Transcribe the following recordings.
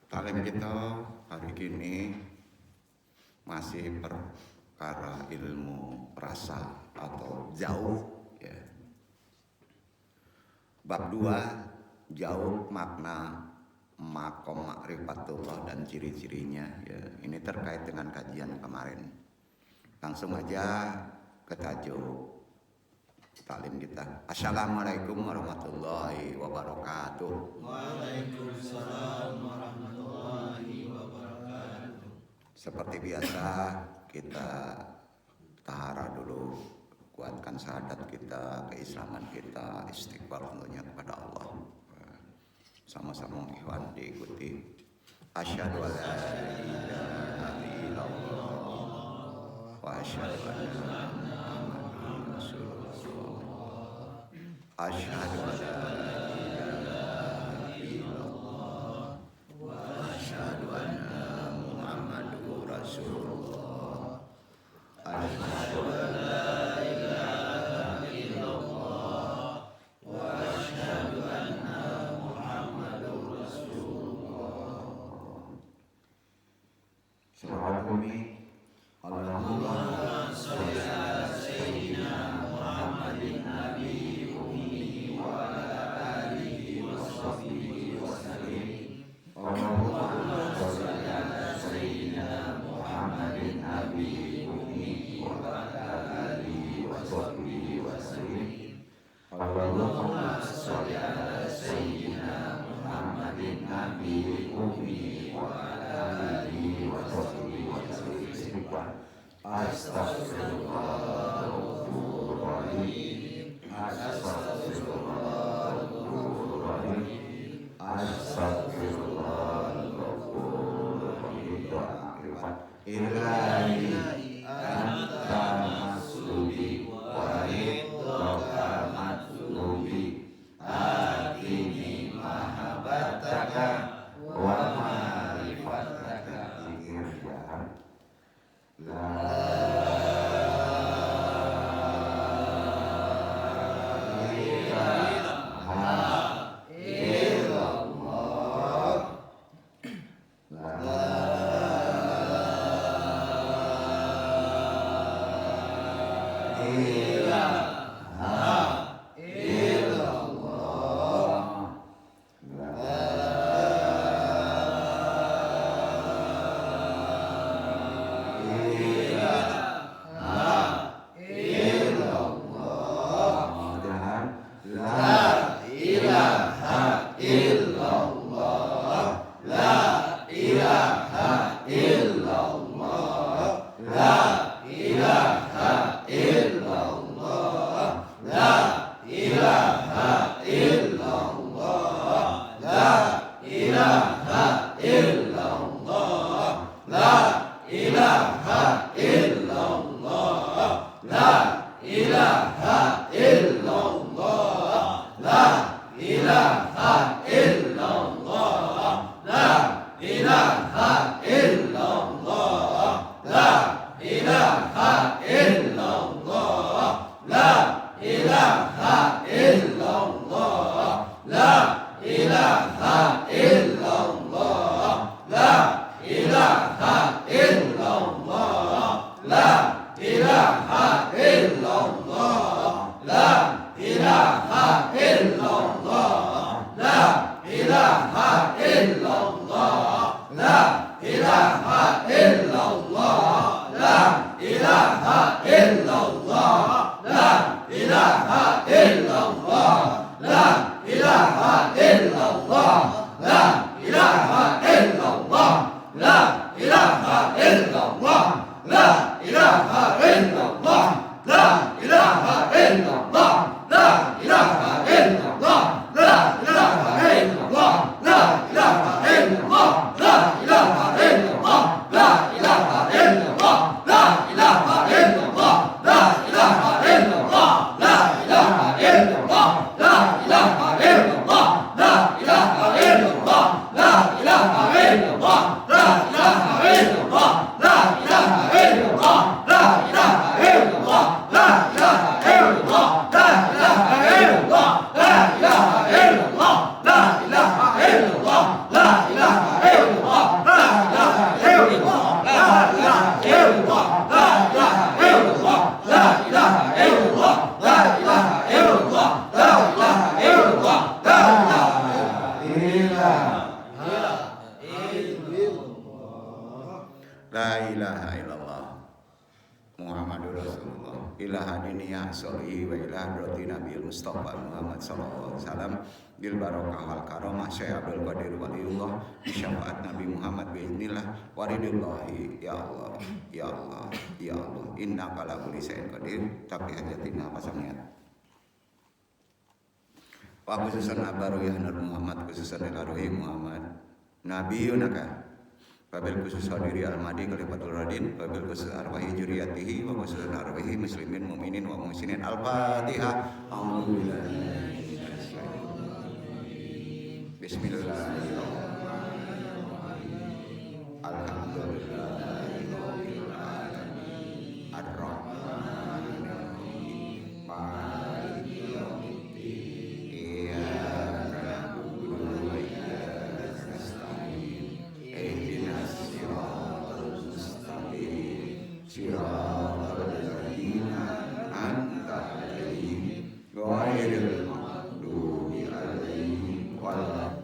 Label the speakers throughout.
Speaker 1: Taklim kita hari ini masih perkara ilmu rasa atau jauh ya. Bab 2 jauh makna makom ma'rifatullah dan ciri-cirinya ya. Ini terkait dengan kajian kemarin. Langsung aja ke tajuk taklim kita. Assalamualaikum warahmatullahi wabarakatuh.
Speaker 2: Waalaikumsalam warahmatullahi wabarakatuh.
Speaker 1: Seperti biasa kita tahara dulu, kuatkan syahadat kita, keislaman kita, istighfar tentunya kepada Allah. Sama-sama ikhwan diikuti. Asyhadu an la ilaha illallah wa asyhadu anna Muhammadan rasulullah. Asyhadu an la ilaha illallah wa asyhadu anna Muhammadan rasulullah. Asyhadu an la ilaha illallah wa asyhadu anna Muhammadan rasulullah. Salawat kami Allahumma sholli ala sayyidina Muhammadin nabi ummi wa ala alihi wa sahbihi wa sallim. Allahumma sholli ala sayyidina Muhammadin nabi ummi wa ala alihi wa sahbihi wa sallim. Allahumma sholli ala sayyidina Muhammadin nabi ummi wa ala alihi wa sahbihi wa sallim. Astaghfirullahaladzim. Astaghfirullahaladzim. Astaghfirullahaladzim. Ilahi anta maslubi wa ridhoka matlubi. Atini mahabbataka wa ma'rifataka. Zikir jahat. salihina sholihi wa ila hadrati Nabil Mustafa Muhammad sallallahu alaihi wasallam bil barakah wal karamah Syekh Abdul Qadir Waliullah bi syafaat Nabi Muhammad biiznillah waridillahi ya Allah ya Allah ya Allah innaka la kulli syai'in qadir tapi hajatina pasangnya wa khususan abaru ya Nur Muhammad khususan ilahi Muhammad nabiyunaka wabil khusus hadiri al-madi kalifatul radin wabil khusus arwahi juriyatihi wa khusus arwahi muslimin mu'minin wa muhsinin al-fatihah bismillahirrahmanirrahim alhamdulillahirabbil alamin ar-rahmanirrahim maliki yaumiddin iyyaka na'budu wa iyyaka nasta'in ihdinas siratal mustaqim siratal ladzina an'amta 'alaihim ghairil maghdubi 'alaihim waladdallin.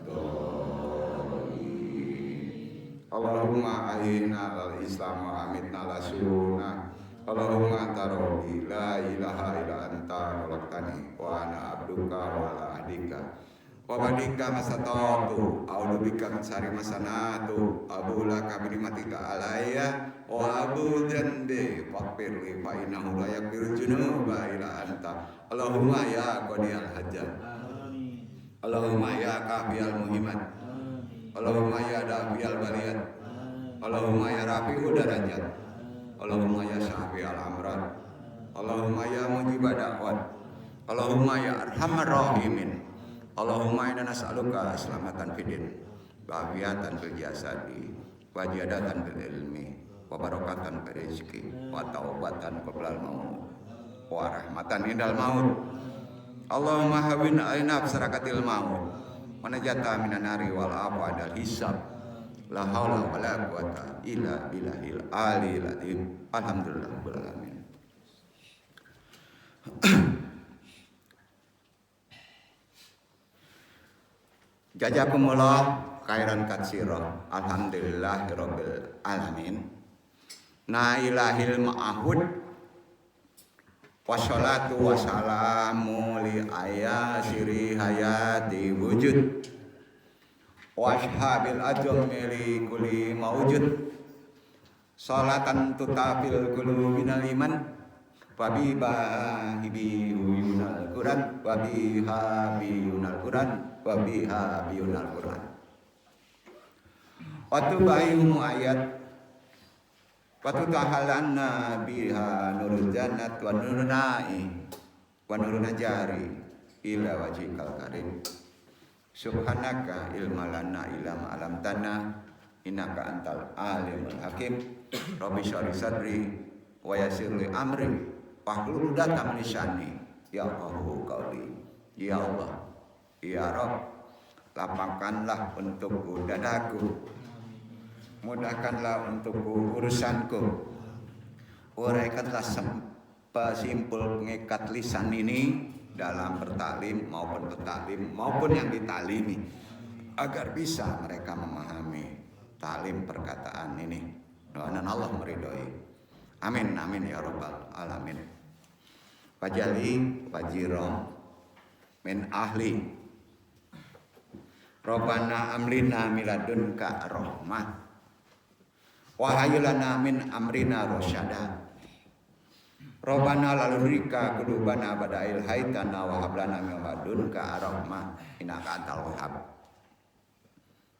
Speaker 1: Allahumma ahyina lal islam wa amitna la sunnah. Allahumma anta rabbi la ilaha illa anta khalaqtani wa ana abduka wa ala ahdika wa badika masatatu a'udzubika min syarri ma sanatu abulaka bi ni'matika alayya wa abu dzambi faghfir li fa innahu la yaghfiru dzunuba illa anta. Allahumma ya qadiyal hajat Allahumma ya kafiyal muhimat Allahumma ya dafiyal baliyat Allahumma ya rafi'u darajat Allahumma ya syafi'al amrad Allahumma ya mujibad da'wat Allahumma ya arhamar rahimin Allahumma inna nas'aluka selamatan fidin wa afiatan fil jasadi wa ziyadatan fil ilmi wa barakatan fil rizqi wa taubatan qabla al maut wa rahmatan indal maut. Allahumma hawin alaina bisarakatil maut wa najata minan nari wal afwa hisab la haula wala quwata illa billahil aliyil azim. Alhamdulillah rabbil alamin. Jazakumullah khairan katsira. Alhamdulillahirabbil alamin. Na ilahil ma'ahud wassalatu wassalamu li ayasiri hayati wujud washabil ajmi li kulli mawjud salatan tutafil qulubina liman wabiha biyunal Quran wabiha biyunal Quran wabiha biyunal Quran watu bayum ayat watu tahalanna biha nurul jannat wa nurun na'i wa nurun najari ila wajhikal karim subhanaka ilma lana ila ma 'allamtana innaka antal alimul hakim rabbi shrah sadri wa yassir li amri wahlul 'uqdatam min lisani yafqahu qawli. Ya Allah ya Rabb lapangkanlah untukku dadaku, mudahkanlah untukku urusanku, uraikanlah simpul pengikat lisan ini dalam bertaklim maupun yang ditalimi agar bisa mereka memahami taklim perkataan ini dan Allah meridhoi. Amin amin ya rabbal alamin. Fajali fajiro min ahli Rabbana amrina miladunka rahmah wahayulana min amrina rosyada. Rabbana lalurika qulubana badail haitana wa hablana min ladunka rahmah innaka antal wahhab.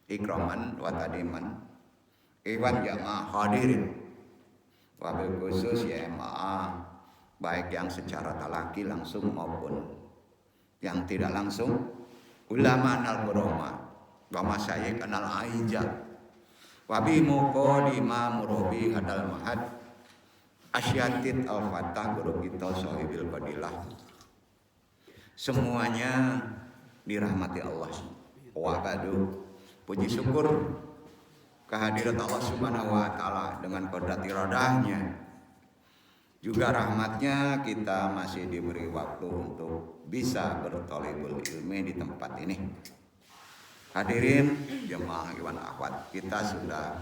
Speaker 1: Ikraman wa tadiman iwan jamaah hadirin wabil khusus ya maaf baik yang secara talaki langsung maupun yang tidak langsung ulama al-qurama wa masyayikh al-aijab wabi muqaddimah murabi hadal mahad asyatid al-fatah guru kita sahibil fadilah. Semuanya dirahmati Allah wa badu. Puji syukur kehadirat Allah Subhanahu wa taala dengan qudrat iradahnya juga rahmatnya kita masih diberi waktu untuk bisa berthalibul ilmi di tempat ini. Hadirin jemaah iwan akhwat, kita sudah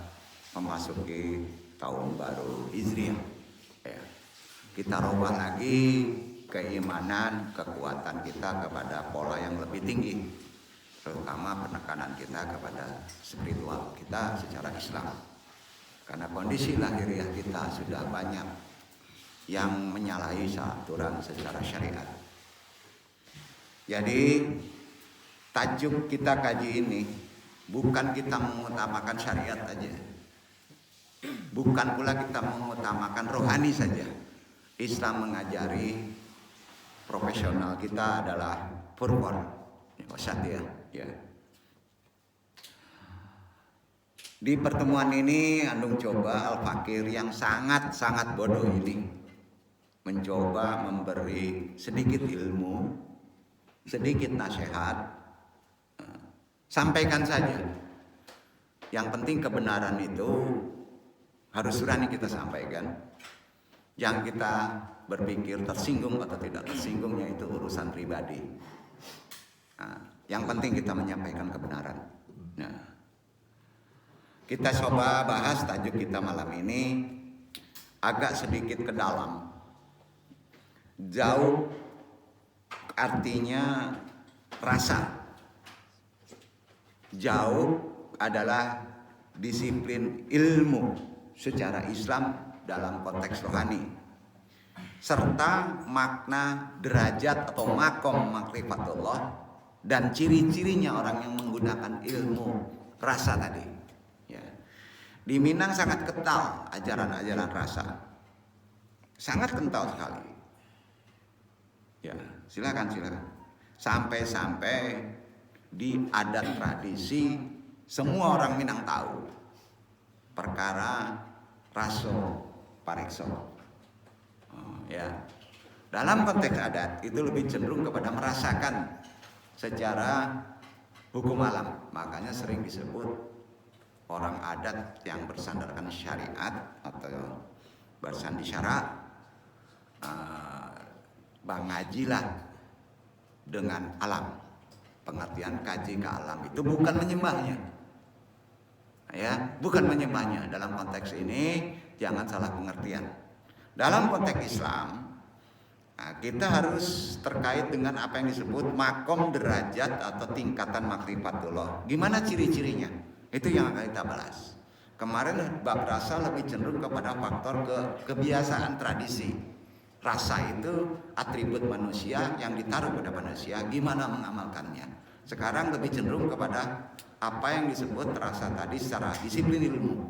Speaker 1: memasuki tahun baru Hijriah. Ya. Kita robah lagi keimanan, kekuatan kita kepada pola yang lebih tinggi, terutama penekanan kita kepada spiritual kita secara Islam. Karena kondisi lahiriah kita sudah banyak yang menyalahi aturan secara syariat. Jadi tajuk kita kaji ini bukan kita mengutamakan syariat aja, bukan pula kita mengutamakan rohani saja. Islam mengajari profesional kita adalah purwar, wasatiyah. Ya. Di pertemuan ini Andung coba Al-Fakir yang sangat bodoh ini mencoba memberi sedikit ilmu, sedikit nasihat. Sampaikan saja. Yang penting kebenaran itu harus berani kita sampaikan. Yang kita berpikir tersinggung atau tidak tersinggungnya itu urusan pribadi. Nah, yang penting kita menyampaikan kebenaran. Nah, kita coba bahas tajuk kita malam ini agak sedikit ke dalam. Jauh artinya rasa. Jauh adalah disiplin ilmu secara Islam dalam konteks rohani, serta makna derajat atau makom makrifatullah dan ciri-cirinya orang yang menggunakan ilmu rasa tadi. Ya. Di Minang sangat kental ajaran-ajaran rasa, sangat kental sekali. Ya, silakan. Sampai di adat tradisi semua orang Minang tahu perkara raso parikso. Ya, dalam konteks adat itu lebih cenderung kepada merasakan secara hukum alam, makanya sering disebut orang adat yang bersandarkan syariat atau bersandi syara, bangajilah dengan alam. Pengertian kaji ke alam itu bukan menyembahnya, ya, bukan menyembahnya. Dalam konteks ini jangan salah pengertian. Dalam konteks Islam, kita harus terkait dengan apa yang disebut makom derajat atau tingkatan makrifatullah. Gimana ciri-cirinya? Itu yang akan kita bahas. Kemarin bab rasa lebih cenderung kepada faktor kebiasaan tradisi. Rasa itu atribut manusia yang ditaruh pada manusia, gimana mengamalkannya. Sekarang lebih cenderung kepada apa yang disebut rasa tadi secara disiplin ilmu.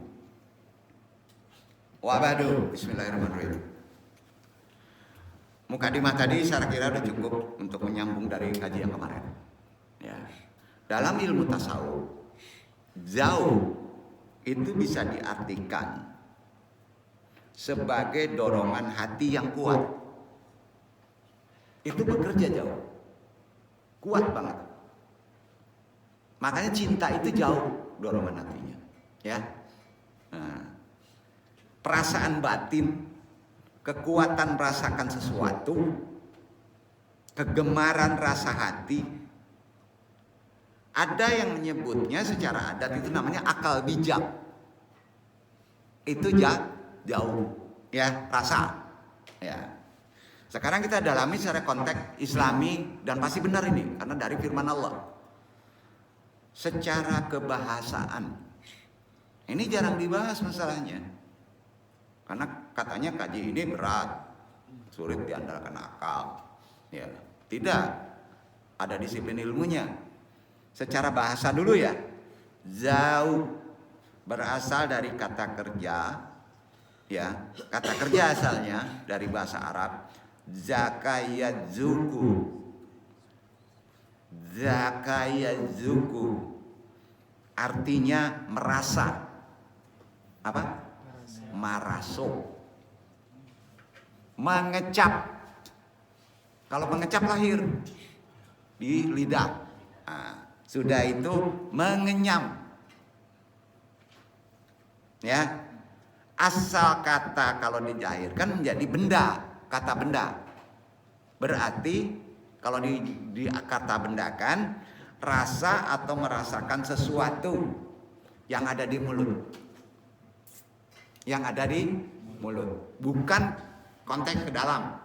Speaker 1: Wabadu, bismillahirrahmanirrahim. Mukadimah tadi saya kira sudah cukup untuk menyambung dari kaji yang kemarin. Ya. Dalam ilmu tasawuf, jauh itu bisa diartikan sebagai dorongan hati yang kuat. Itu bekerja jauh, kuat banget. Makanya cinta itu jauh dorongan hatinya, ya. Nah, perasaan batin, kekuatan rasakan sesuatu, kegemaran rasa hati. Ada yang menyebutnya secara adat itu namanya akal bijak. Itu jauh, ya, rasa, ya. Sekarang kita dalami secara konteks Islami dan pasti benar ini karena dari firman Allah. Secara kebahasaan ini jarang dibahas masalahnya, karena katanya kaji ini berat, sulit diandalkan akal, ya. Tidak, ada disiplin ilmunya. Secara bahasa dulu ya, jauh berasal dari kata kerja. Ya, kata kerja asalnya dari bahasa Arab zakayadzuku. Zakayadzuku artinya merasa. Apa? Maraso. Mengecap. Kalau mengecap lahir di lidah. Nah, sudah itu mengenyam. Ya. Asal kata kalau dicairkan menjadi benda, kata benda. Berarti kalau di kata bendakan rasa atau merasakan sesuatu yang ada di mulut. Yang ada di mulut, bukan konteks ke dalam.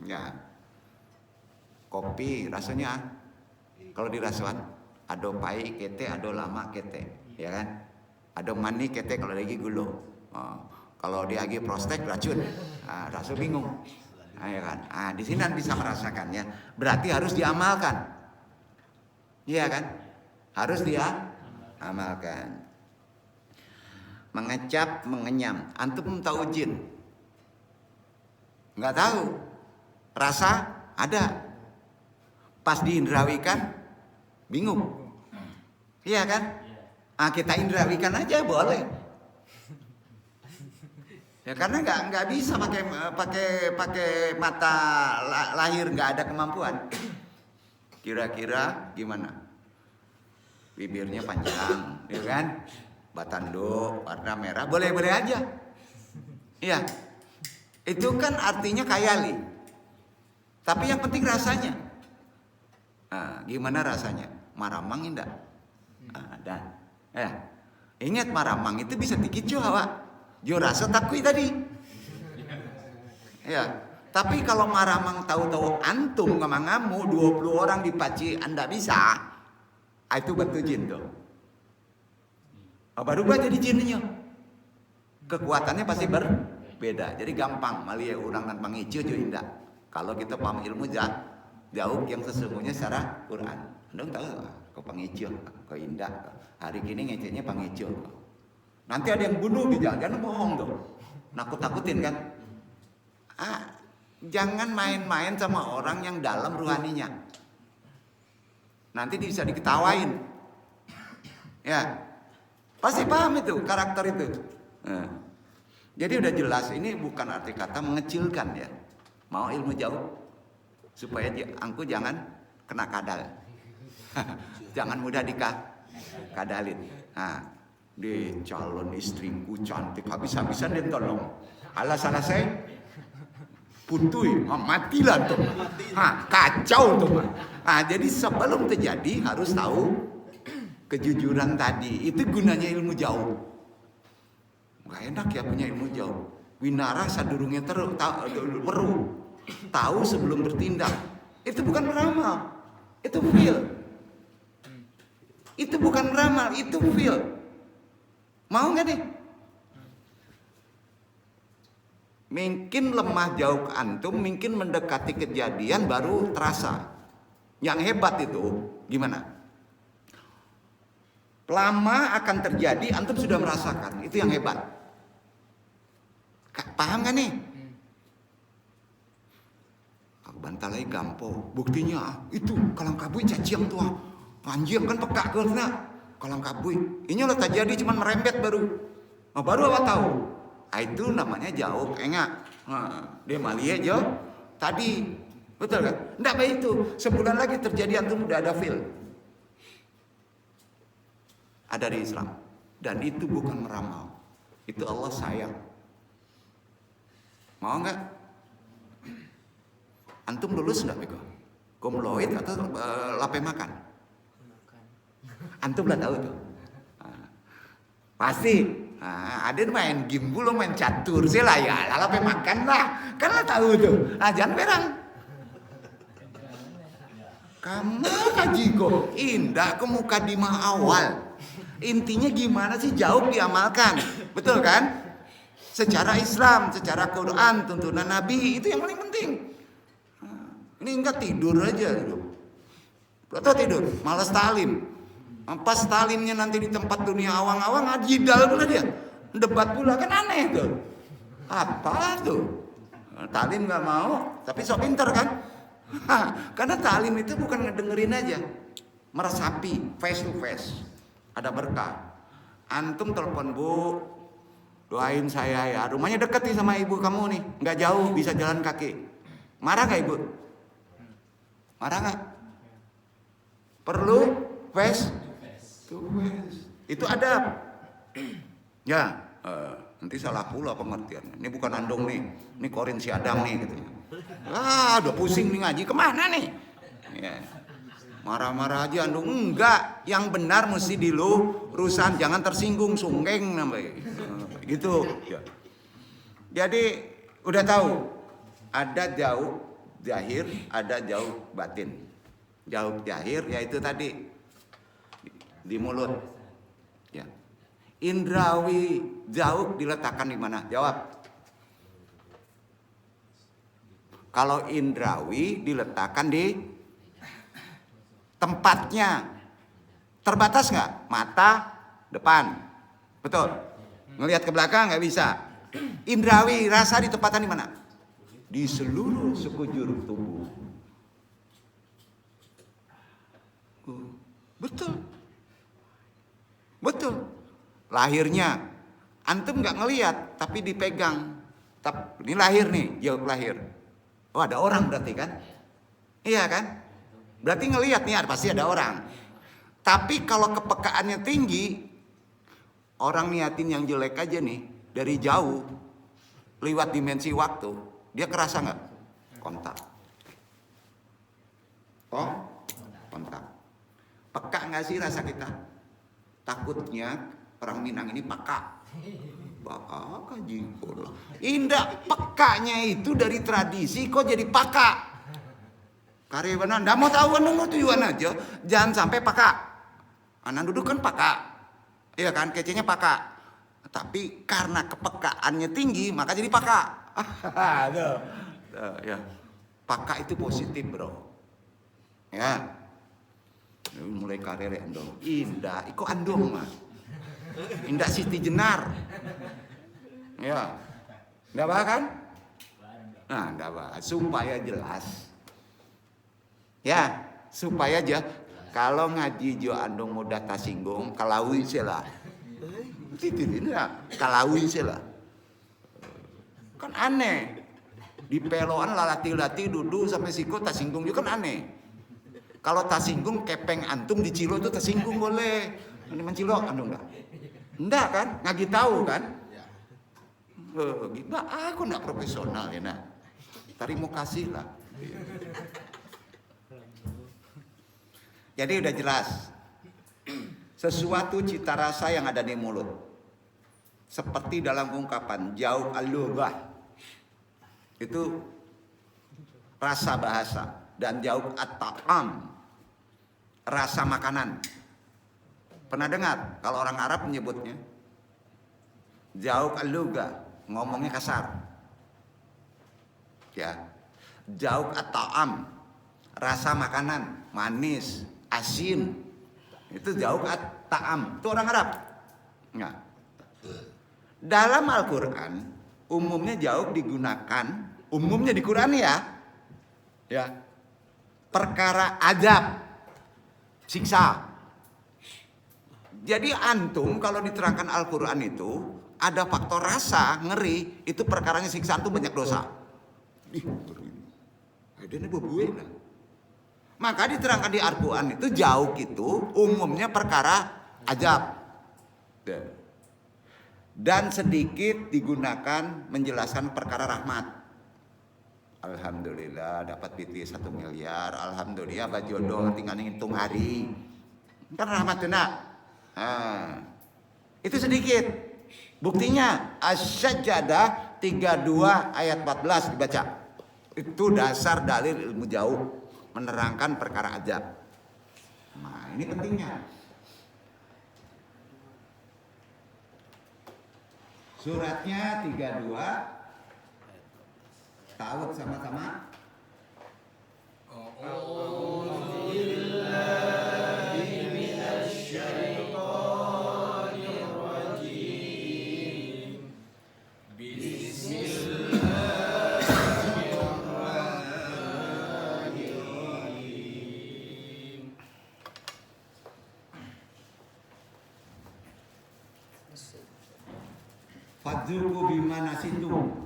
Speaker 1: Ya. kopi rasanya kalau dirasuan ado pai kete, ado lama kete, ya kan? Ado mani kete kalau lagi gulo. Kalau dia lagi prostek racun, rasa bingung, ya kan? Di sini bisa merasakan ya. Berarti harus diamalkan, iya kan? Harus dia amalkan. Mengecap, mengenyam. Antum tahu jin? Nggak tahu. Rasa ada. Pas diindrawikan, bingung. Iya kan? Kita indrawikan aja boleh. Ya karena nggak bisa pakai mata lahir, nggak ada kemampuan. Kira-kira gimana? Bibirnya panjang, ya kan? Batando warna merah, boleh-boleh aja. Iya. Itu kan artinya khayali. Tapi yang penting rasanya. Gimana rasanya? Maramang enggak? Dan ingat maramang itu bisa dikit awak. Jo rasa takui tadi. Ya. Tapi kalau maramang tahu-tahu antum ngamu 20 orang dipaci Anda bisa. Itu betul jin tuh. Baru jadi jinnya. Kekuatannya pasti berbeda. Jadi gampang malia orang dan pangicu jo indah. Kalau kita paham ilmu jauh yang sesungguhnya secara Quran. Anda tahu kau pangicu, kau indah. Hari ini ngeceknya pangicu. Nanti ada yang bunuh di jangan bohong tuh. Nakut-nakutin kan? Jangan main-main sama orang yang dalam ruhaninya. Nanti bisa diketawain. Ya. Pasti paham itu, karakter itu. Jadi udah jelas, ini bukan arti kata mengecilkan ya. Mau ilmu jauh, supaya angku jangan kena kadal. Jangan mudah dikadalin. Di calon istriku cantik, habis-habisan dia tolong. Alas-alas saya, putui, matilah tuh. Kacau tuh. Jadi sebelum terjadi harus tahu kejujuran tadi. Itu gunanya ilmu jauh. Gak enak ya punya ilmu jauh. Winara sadurungnya perlu tahu sebelum bertindak. Itu bukan meramal, itu feel. Itu bukan meramal, itu feel. Mau nggak nih? Mungkin lemah jauh ke antum, mungkin mendekati kejadian baru terasa. Yang hebat itu gimana? Lama akan terjadi, antum sudah merasakan. Itu yang hebat. Paham gak nih? Bantalai gampo. Buktinya itu kalang kabui caciang tua. Anjing kan peka karena kalang kabui. Ini lo tak jadi cuman merembet baru. Baru apa tahu? Itu namanya jauh enggak. Dia malia jauh. Tadi betul kan? Enggak baik itu. Sebulan lagi terjadi antum udah ada feel. Ada di Islam. Dan itu bukan meramal. Itu Allah sayang. Mau enggak? Antum lulus enggak bego? Kumloid atau lape makan? Antum lah tahu tuh. Pasti. Ada main game belum main catur sih lah ya. Lape makan lah. Kan lah tahu tuh. Jangan perang. Kamu kaji kok indah ke mukadimah awal. Intinya gimana sih jauh diamalkan. Betul kan? Secara Islam, secara Quran, tuntunan Nabi, itu yang paling penting. Ini enggak tidur aja gitu. Atau tidur, malas talim. Pas talimnya nanti di tempat dunia awang-awang, jidal pula dia. Debat pula, kan aneh tuh. Apa tuh? Talim gak mau, tapi sok pinter kan? Karena talim itu bukan ngedengerin aja. Meresapi, face to face. Ada berkah. Antum telepon, Bu, doain saya ya. Rumahnya dekat nih sama ibu kamu nih. Gak jauh, bisa jalan kaki. Marah gak ibu? Marah gak? Perlu face to face. Itu adab. Ya, nanti salah pula pengertiannya. Ini bukan andong nih. Ini korin si Adam nih katanya. Udah pusing nih ngaji kemana nih? Ya. Marah-marah aja andong. Enggak, yang benar mesti dilurusan, jangan tersinggung, sunggeng namanya. Gitu ya. Jadi udah tahu ada jauh zahir, ada jauh batin. Jauh zahir yaitu tadi di mulut. Ya. Indrawi jauh diletakkan di mana? Jawab. Kalau indrawi diletakkan di tempatnya, terbatas nggak? Mata depan, betul. Ngelihat ke belakang nggak bisa. Indrawi rasa ditempatkan di mana? Di seluruh sekujur tubuh. Betul, betul. Lahirnya, antum nggak ngelihat, tapi dipegang. Ini lahir nih, jauh lahir. Oh ada orang berarti kan? Iya kan? Berarti ngelihat nih pasti ada orang. Tapi kalau kepekaannya tinggi, orang niatin yang jelek aja nih dari jauh, lewat dimensi waktu, dia kerasa nggak? Kontak. Oh, kontak. Peka nggak sih rasa kita? Takutnya orang Minang ini peka. Baka jingkul. Indah pekanya itu dari tradisi kok jadi paka. Karyawan Anda mau tahu nunggu tujuan aja. Jangan sampai paka. Anak duduk kan paka. Iya kan kecenya paka. Tapi karena kepekaannya tinggi maka jadi paka. Ya. Paka itu positif bro. Ya. Mulai karir andong. Indah, iko andong mah. Indah Siti Jenar. Ya. Enggak bah kan? Nah, enggak bah. Supaya jelas. Ya, supaya aja kalau ngaji jo andong mudah tasinggung, kalauin sila. Titirin ya, kalauin sila. Kan aneh. Di peloan lalati-lati duduk sampai siku tasinggung juga kan aneh. Kalau tasinggung kepeng antum di Cilo itu tasinggung boleh. Ini mencilok andong enggak? Enggak kan? Ngaji tahu kan? Gitu. Aku enggak profesional ya nak. Terima kasih lah. Jadi udah jelas. Sesuatu cita rasa yang ada di mulut. Seperti dalam ungkapan jauh al-lughah. Itu rasa bahasa. Dan jauh at-ta'am. Rasa makanan. Pernah dengar kalau orang Arab menyebutnya jauh al-lughah, ngomongnya kasar. Ya. Jauh at-ta'am, rasa makanan, manis, asin. Itu jauh at-ta'am. Itu orang Arab. Nah. Dalam Al-Qur'an umumnya jauh digunakan, umumnya di Quran ya. Ya. Perkara adab, siksa. Jadi antum kalau diterangkan Al-Quran itu ada faktor rasa, ngeri, itu perkaranya siksa antum banyak dosa. Maka diterangkan di Al-Quran itu jauh itu umumnya perkara ajab. Dan sedikit digunakan menjelaskan perkara rahmat. Alhamdulillah dapat PT 1 miliar. Alhamdulillah bajodoh tinggal ngitung hari. Kan rahmat nak. Nah, itu sedikit. Buktinya Asy-Sajdah 32 ayat 14 dibaca. Itu dasar dalil ilmu jauh menerangkan perkara ajab. Nah, ini pentingnya. Suratnya 32. Tahu sama-sama. Fadzuku bimana situ.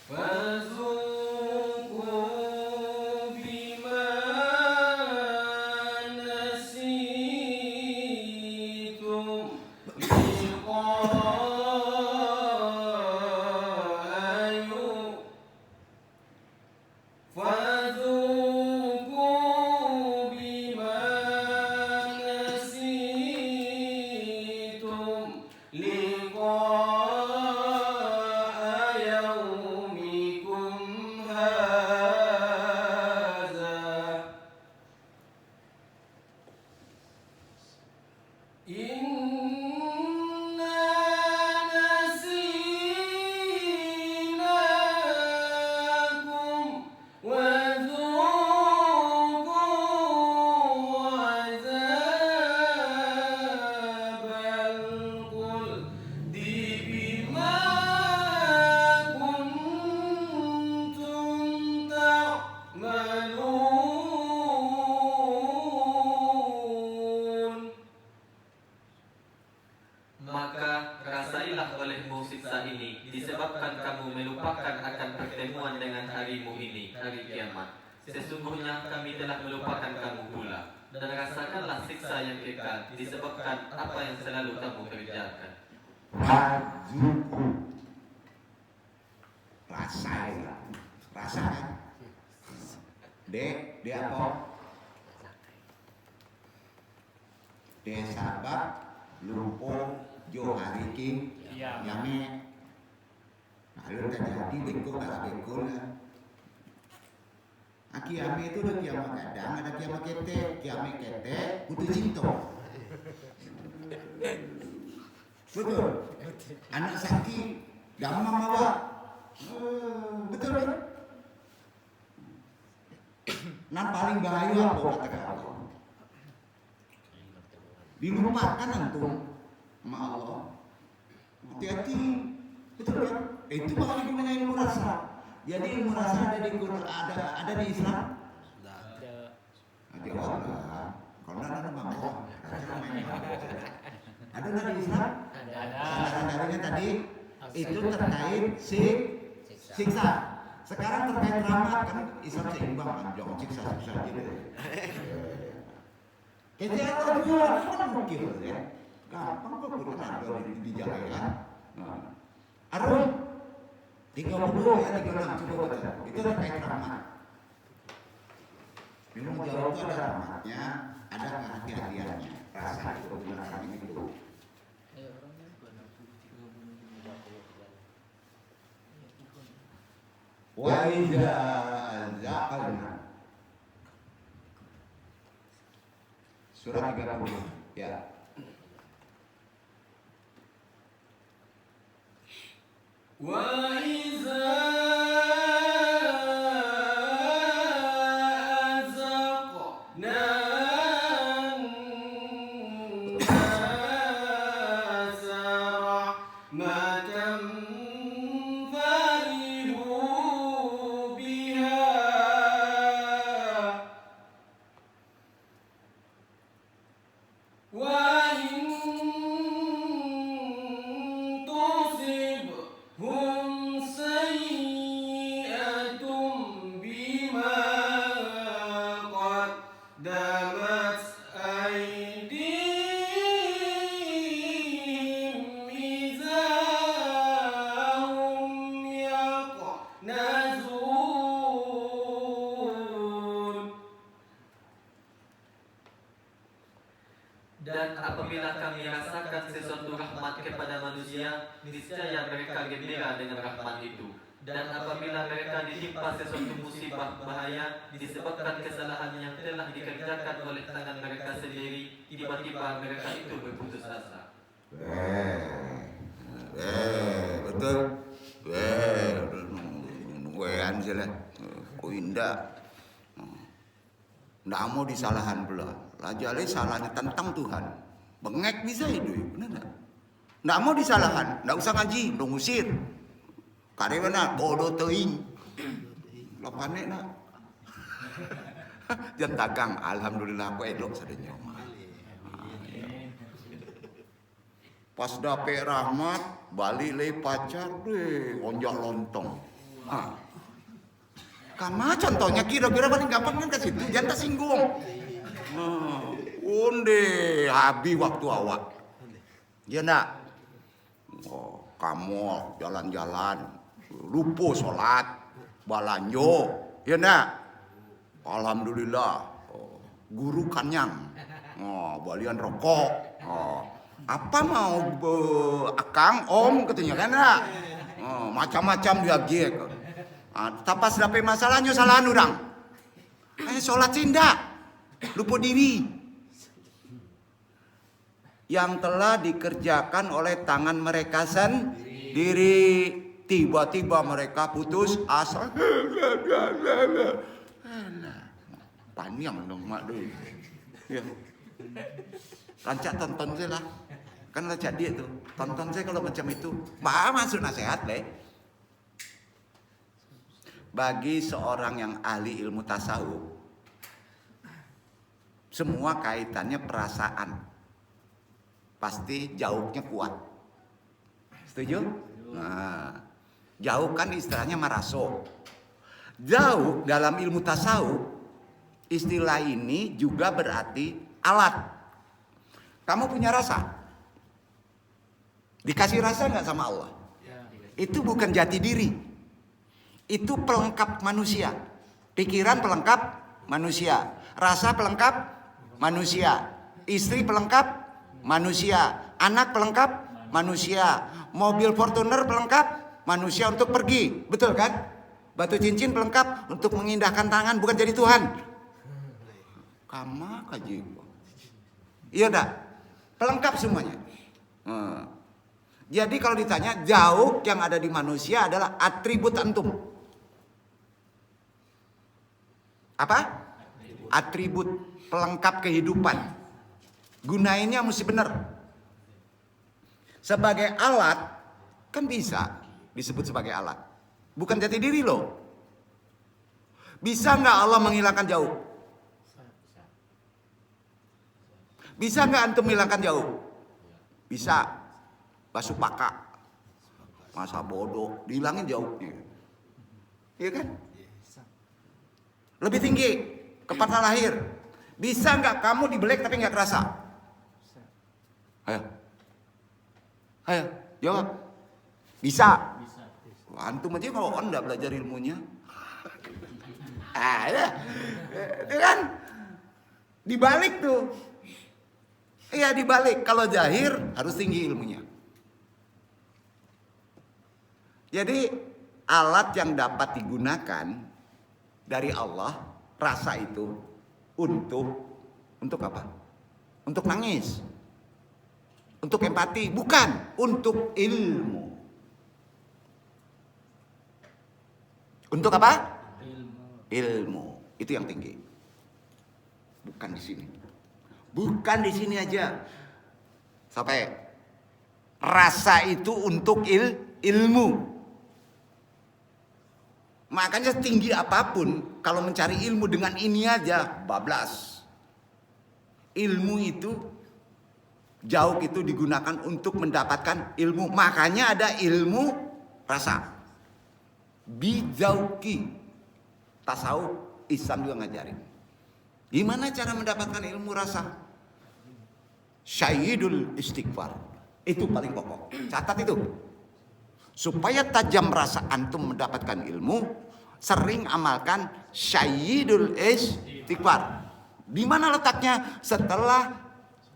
Speaker 2: Wa
Speaker 3: maka rasailah olehmu siksa ini, disebabkan kamu melupakan akan pertemuan dengan harimu ini, hari kiamat. Sesungguhnya kami telah melupakan kamu pula, dan rasakanlah siksa yang kekal, disebabkan apa yang selalu kamu kerjakan.
Speaker 1: Bajuku, rasain, rasakan. Dek, dia apa? Dek sabab lupa jo hari ki yame. Lalu terjadi beko tak beko lah. Kiame itu ada kiamat kadang, ada kiamat ketek. Kiamat ketek butuh cinta. Betul. Anak sakit, gampang bawa. Betul kan? Nan paling bahaya apa kata Allah? Dilupakan antum sama Allah. Hati-hati. Betul kan? Itu bakal gunanya ilmu rasa. Jadi ilmu rasa ada di Quran, ada di Islam? Ada. Jawablah. Kalau ada bangsa. Ada di Islam? Ada. Salah tadi itu terkait siksa. Sekarang terkait rahmat kan Islam seimbang kan, jangan siksa gitu. Kita ada dua kan mungkin ya. Gampang kok Quran ada di jalan. Arun 30 ya 36 coba baca. Itu terkait rahmat. Minum jauh itu ada rahmatnya, ada kehati-hatiannya. Rasa itu kebenaran itu. Wa idza zaqalna. Surah 30 ya.
Speaker 2: Wa iza azaqna rahmatan farihu biha wa hum sayyi'atum bima qaddamat aydihim idza hum yaqnazun.
Speaker 3: Dan apabila kami rasakan sesuatu rahmat kepada manusia, niscaya mereka gembira dengan rahmat itu. Dan apabila mereka ditimpa sesuatu musibah bahaya disebabkan kesalahan yang telah dikerjakan oleh tangan mereka sendiri, tiba-tiba mereka itu berputus asa.
Speaker 1: Betul. Wean jelas. Kok indah. Nggak mau disalahan pula. Lajale salahnya tentang Tuhan. Bengek bisa itu, benar enggak? Nggak mau disalahan, nggak usah ngaji, dong usir. Karena mana bodoh teuing. Lo panik nak. Jangan dagang, alhamdulillah aku elok sadenya. Pas dapet rahmat, balik lagi pacar deh, onjak lontong. Kama contohnya kira-kira paling gampang kan ke situ, jangan tersinggung. Unde habis waktu awak. Ya nak. Oh, kamu jalan-jalan, lupa sholat, balanjo, ya nak. Alhamdulillah. Oh, guru kanyang. Oh, balian rokok. Oh, apa mau akang om katanya kan nak. Oh, macam-macam dia giek. Tapas dapet masalahnya salahan orang. Sholat cinda. Lupa diri. Yang telah dikerjakan oleh tangan mereka sendiri. Tiba-tiba mereka putus asa. Panjang dong mak dulu. Ya. Rancak tonton saya lah. Kan rancak dia tuh. Tonton saya kalau macam itu. Masuk nasihat leh. Bagi seorang yang ahli ilmu tasawuf, semua kaitannya perasaan. pasti jauknya kuat. Setuju? Nah, jauk kan istilahnya maraso. Jauk dalam ilmu tasawuf, istilah ini juga berarti alat. Kamu punya rasa, dikasih rasa nggak sama Allah? Itu bukan jati diri, itu pelengkap manusia. Pikiran pelengkap manusia, rasa pelengkap manusia, istri pelengkap manusia, anak pelengkap manusia, mobil Fortuner pelengkap manusia untuk pergi, betul kan? Batu cincin pelengkap untuk mengindahkan tangan, bukan jadi Tuhan. Kamu kaji, iya dah, pelengkap semuanya. Jadi kalau ditanya, jauk yang ada di manusia adalah atribut antum. Apa? Atribut pelengkap kehidupan. Gunainnya mesti benar. Sebagai alat kan bisa disebut sebagai alat. Bukan jati diri loh. Bisa nggak Allah menghilangkan jauk? Bisa nggak antum menghilangkan jauk? Bisa. Basuh paka, masa bodoh, dihilangin jauknya, iya kan? Lebih tinggi, kepala lahir, bisa nggak kamu dibelek tapi nggak kerasa? Ayo, jawab. Bisa. Antum aja kalau anda belajar ilmunya, itu kan dibalik tuh. Iya dibalik. Kalau jahir harus tinggi ilmunya. Jadi alat yang dapat digunakan dari Allah, rasa itu untuk apa? Untuk nangis, untuk empati, bukan untuk ilmu. Untuk apa? Ilmu. Itu yang tinggi. Bukan di sini. Bukan di sini aja. Sampai rasa itu untuk ilmu. Makanya setinggi apapun, kalau mencari ilmu dengan ini aja, bablas. Ilmu itu, jauk itu digunakan untuk mendapatkan ilmu. Makanya ada ilmu rasa. Bijauki. Tasawuf, Islam juga ngajarin. Gimana cara mendapatkan ilmu rasa? Syahidul istighfar. Itu paling pokok. Catat itu. Supaya tajam rasa antum mendapatkan ilmu, sering amalkan syahidul istighfar. Di mana letaknya? Setelah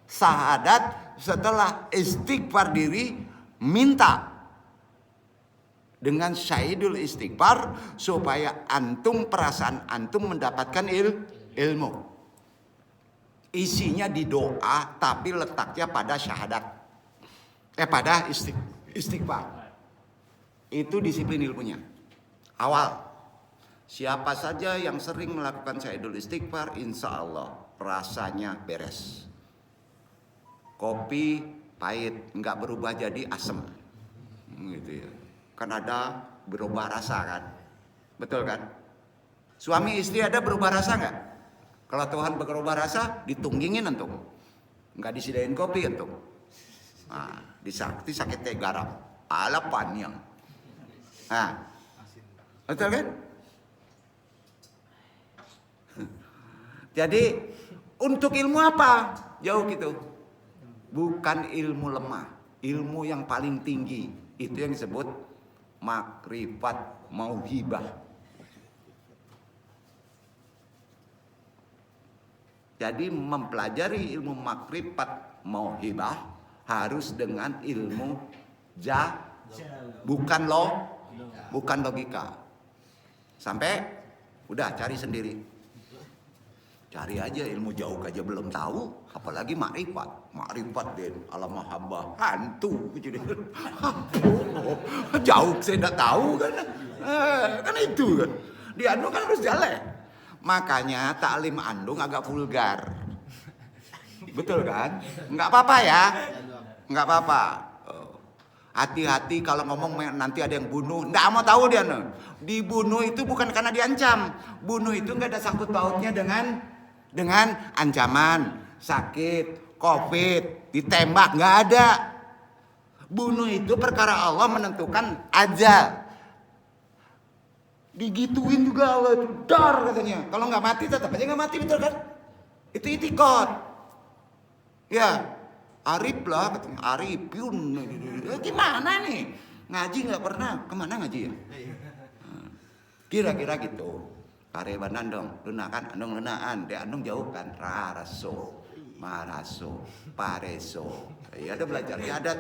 Speaker 1: syahadat, setelah istighfar diri, minta dengan syahidul istighfar supaya antum, perasaan antum mendapatkan ilmu. Isinya di doa tapi letaknya pada syahadat. Pada istighfar. Itu disiplin ilmunya. Awal. Siapa saja yang sering melakukan syahidul istighfar, insya Allah rasanya beres. Kopi pahit, nggak berubah jadi asem. Gitu ya. Kan ada berubah rasa kan. Betul kan? Suami istri ada berubah rasa nggak? Kalau Tuhan berubah rasa, ditunggingin antum. Nggak disediain kopi antum. Nah, disakti sakit teh garam. Ala panjang. Nah, betul kan? Jadi untuk ilmu apa? Jauh gitu. Bukan ilmu lemah, ilmu yang paling tinggi. Itu yang disebut makrifat mauhibah. Jadi mempelajari ilmu makrifat mauhibah harus dengan ilmu bukan logika. Sampai udah cari sendiri. Cari aja ilmu jauh aja belum tahu, apalagi makrifat. Makrifat den alam mahabbah hantu gitu deh. Jauh saya enggak tahu kan. Kan itu kan. Di Andung kan harus jalan. Makanya taklim Andung agak vulgar. Betul kan? Enggak apa-apa ya. Enggak apa-apa. Hati-hati kalau ngomong nanti ada yang bunuh. Nggak mau tahu dia. Dibunuh itu bukan karena diancam. Bunuh itu nggak ada sangkut pautnya dengan ancaman, sakit, Covid, ditembak, nggak ada. Bunuh itu perkara Allah menentukan ajal. Digituin juga Allah itu, dar katanya. Kalau nggak mati tetap aja nggak mati, betul kan? Itu itikad. Ya, Arif lah katanya, Arifun. Gimana nih? Ngaji nggak pernah, kemana ngaji ya? Kira-kira gitu. Karebanan dong, lunakan, andong lunaan, de andong jauhkan, raraso, maraso, pareso. Ya ada belajar, ya adat.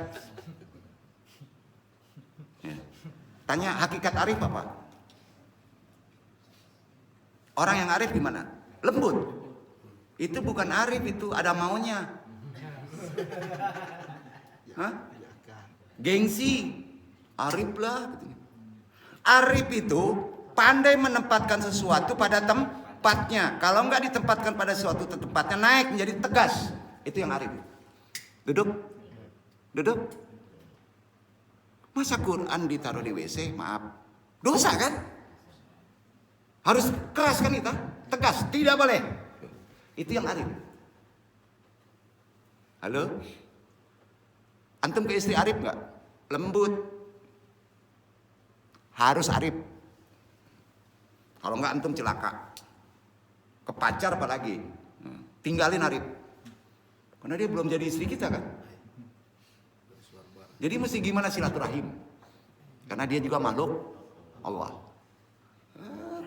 Speaker 1: Ya. Tanya hakikat arif apa? Orang yang arif gimana? Lembut. Itu bukan arif, itu ada maunya. Hah? Gengsi. Arif lah. Arif itu pandai menempatkan sesuatu pada tempatnya. Kalau nggak ditempatkan pada suatu tempatnya, naik menjadi tegas. Itu yang arif. Duduk. Duduk. Masa Quran ditaruh di WC? Maaf. Dosa kan? Harus keras kan kita? Tegas. Tidak boleh. Itu yang arif. Halo? Antum ke istri arif nggak? Lembut. Harus arif. Kalau nggak antum celaka. Ke pacar apalagi. Tinggalin arif. Karena dia belum jadi istri kita kan. Jadi mesti gimana silaturahim. Karena dia juga makhluk Allah.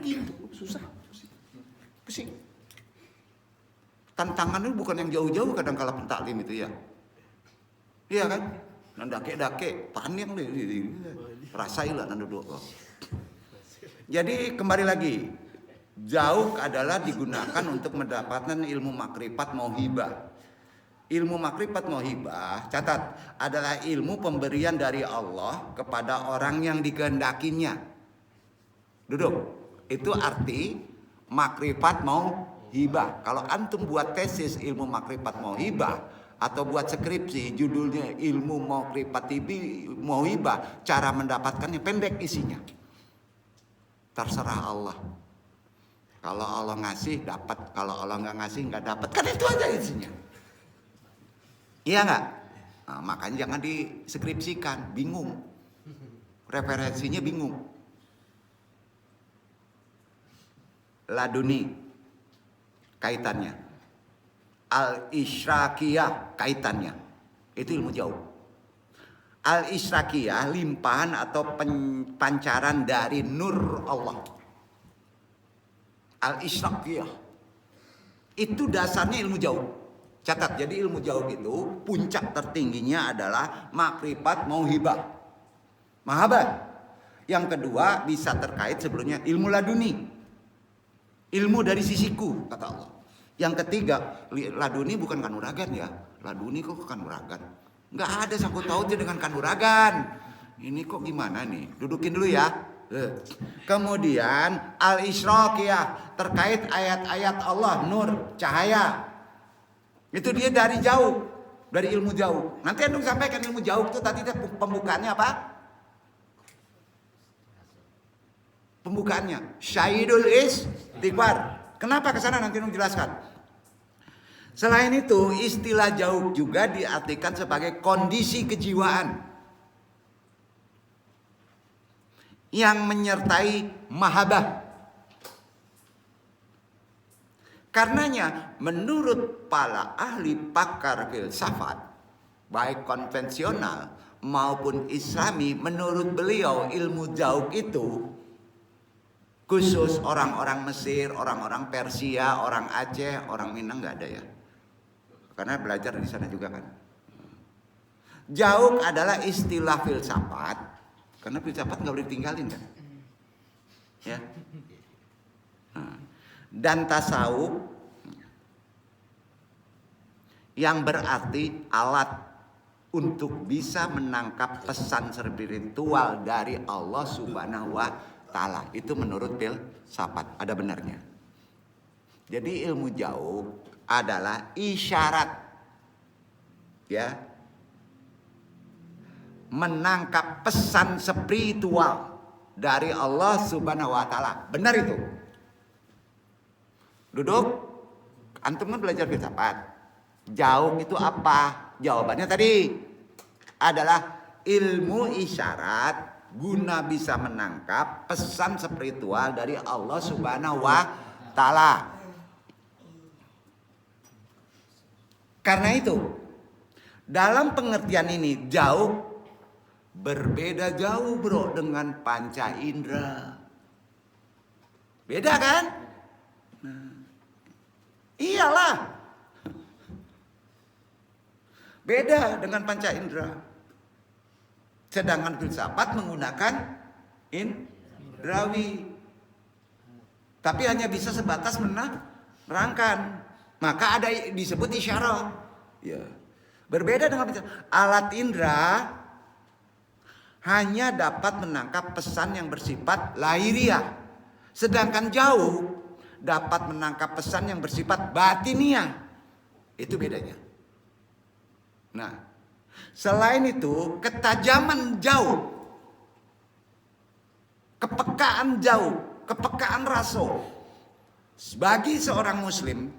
Speaker 1: Gitu, susah. Pusing. Tantangannya bukan yang jauh-jauh kadang kala pentaklim itu ya. Iya kan? Nandake-dake, panik nih. Rasailah nanduduk. Jadi kembali lagi, jauh adalah digunakan untuk mendapatkan ilmu makrifat mauhibah. Ilmu makrifat mauhibah, catat, adalah ilmu pemberian dari Allah kepada orang yang dikehendakinya. Duduk. Itu arti makrifat mauhibah. Kalau antum buat tesis ilmu makrifat mauhibah atau buat skripsi judulnya ilmu makrifat mauhibah, cara mendapatkannya pendek isinya. Terserah Allah. Kalau Allah ngasih dapat, kalau Allah nggak ngasih nggak dapat. Kan itu aja isinya. Iya nggak? Nah, makanya jangan diskripsikan, bingung. Referensinya bingung. Laduni kaitannya. Al-Israkiyah kaitannya. Itu ilmu jauh. Al-Israkiyah limpahan atau pancaran dari nur Allah. Al-Israkiyah itu dasarnya ilmu jauh. Catat, jadi ilmu jauh itu puncak tertingginya adalah makrifat mauhibah. Mahabah. Yang kedua bisa terkait sebelumnya ilmu laduni. Ilmu dari sisiku kata Allah. Yang ketiga, laduni bukan kanuragan ya. Laduni kok kanuragan? Nggak ada sangkut pautnya dengan kanuragan. Ini kok gimana nih? Dudukin dulu ya. Kemudian al-Israkiyah terkait ayat-ayat Allah, nur, cahaya. Itu dia dari jauh, dari ilmu jauh. Nanti antum sampaikan ilmu jauh itu tadi pembukaannya apa? Pembukaannya Syahidul Istighfar. Kenapa ke sana nanti antum jelaskan. Selain itu, istilah jauh juga diartikan sebagai kondisi kejiwaan yang menyertai mahabbah. Karenanya menurut para ahli pakar filsafat baik konvensional maupun islami, menurut beliau ilmu jauh itu khusus orang-orang Mesir, orang-orang Persia, orang Aceh, orang Minang nggak ada ya. Karena belajar di sana juga kan. Jauh adalah istilah filsafat, karena filsafat nggak boleh ditinggalin kan. Ya. Dan tasawuf yang berarti alat untuk bisa menangkap pesan spiritual dari Allah Subhanahu wa Ta'ala. Itu menurut filsafat, ada benarnya. Jadi ilmu jauh adalah isyarat ya, menangkap pesan spiritual dari Allah Subhanahu wa Ta'ala. Benar itu. Duduk, antum kan belajar filsafat. Jauh itu apa? Jawabannya tadi adalah ilmu isyarat guna bisa menangkap pesan spiritual dari Allah Subhanahu wa Ta'ala. Karena itu, dalam pengertian ini jauh berbeda jauh bro dengan panca indera. Beda kan? Nah, iyalah. Beda dengan panca indera. Sedangkan filsafat menggunakan indrawi. Tapi hanya bisa sebatas menerangkan. Maka ada disebut isyarat. Ya. Berbeda dengan alat indera hanya dapat menangkap pesan yang bersifat lahiriah. Sedangkan jauh dapat menangkap pesan yang bersifat batiniah. Itu bedanya. Nah, selain itu ketajaman jauh, kepekaan jauh, kepekaan raso bagi seorang muslim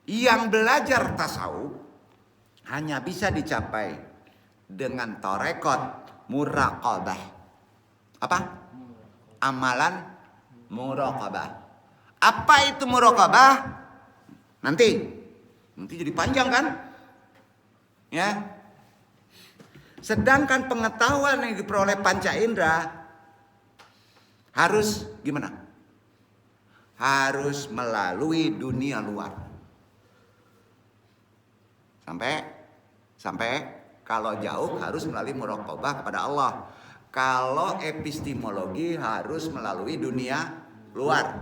Speaker 1: yang belajar tasawuf hanya bisa dicapai dengan tarekot muraqabah. Apa? Amalan muraqabah. Apa itu muraqabah? Nanti jadi panjang kan? Ya. Sedangkan pengetahuan yang diperoleh panca indera harus gimana? Harus melalui dunia luar. Sampai kalau jauh harus melalui muraqabah kepada Allah. Kalau epistemologi harus melalui dunia luar.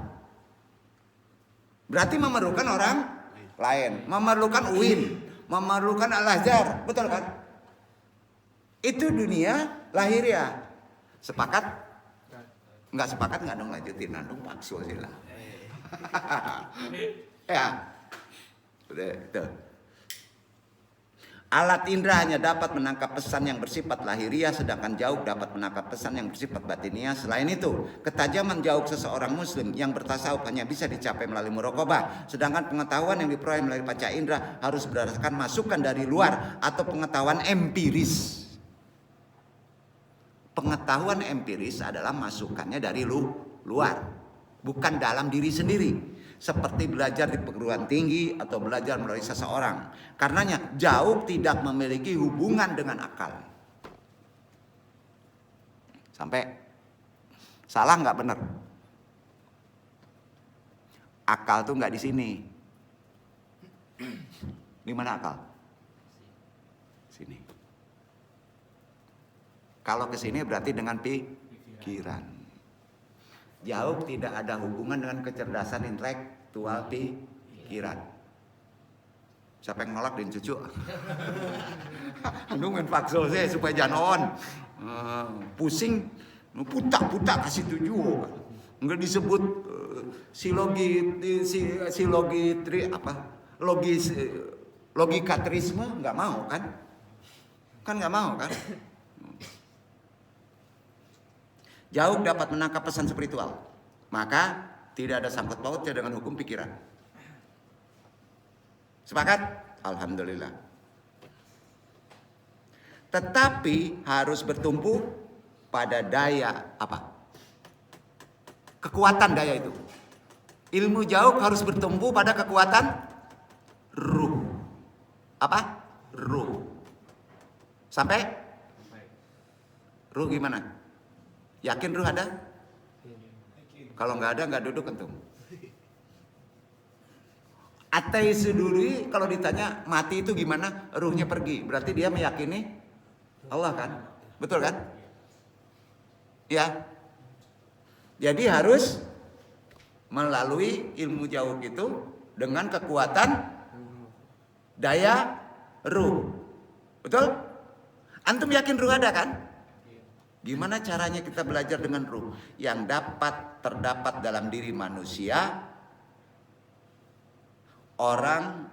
Speaker 1: Berarti memerlukan orang lain, memerlukan UIN, memerlukan Al-Azhar, betul kan? Itu dunia lahiriah. Sepakat? Enggak sepakat enggak dong lanjutin dong paksa sila. Ya. Udah, itu. Alat indera hanya dapat menangkap pesan yang bersifat lahiriah, sedangkan jauh dapat menangkap pesan yang bersifat batiniah. Selain itu, ketajaman jauh seseorang muslim yang bertasawuf hanya bisa dicapai melalui muraqabah, sedangkan pengetahuan yang diperoleh melalui panca indera harus berdasarkan masukan dari luar atau pengetahuan empiris. Pengetahuan empiris adalah masukannya dari luar, bukan dalam diri sendiri. Seperti belajar di perguruan tinggi atau belajar melalui seseorang. Karenanya jauh tidak memiliki hubungan dengan akal. Sampai salah nggak benar? Akal tuh nggak di sini. Di mana akal? Sini. Kalau ke sini berarti dengan pikiran. Jauh tidak ada hubungan dengan kecerdasan intelektual pikiran. Siapa yang nolak dan cucu? Nungguin paksa saya supaya jangan pusing, putak kasih tujuh. Enggak disebut logikatrisme nggak mau kan? Kan nggak mau kan? Jauh dapat menangkap pesan spiritual, maka tidak ada sangkut pautnya dengan hukum pikiran. Sepakat? Alhamdulillah. Tetapi harus bertumpu pada daya apa? Kekuatan daya itu. Ilmu jauh harus bertumpu pada kekuatan ruh. Apa? Ruh. Sampai? Ruh gimana? Yakin ruh ada? Kalau nggak ada nggak duduk antum. Ateis dulu kalau ditanya mati itu gimana? Ruhnya pergi. Berarti dia meyakini Allah kan? Betul kan? Ya. Jadi harus melalui ilmu jauh itu dengan kekuatan daya ruh. Betul? Antum yakin ruh ada kan? Gimana caranya kita belajar dengan ruh yang terdapat dalam diri manusia? Orang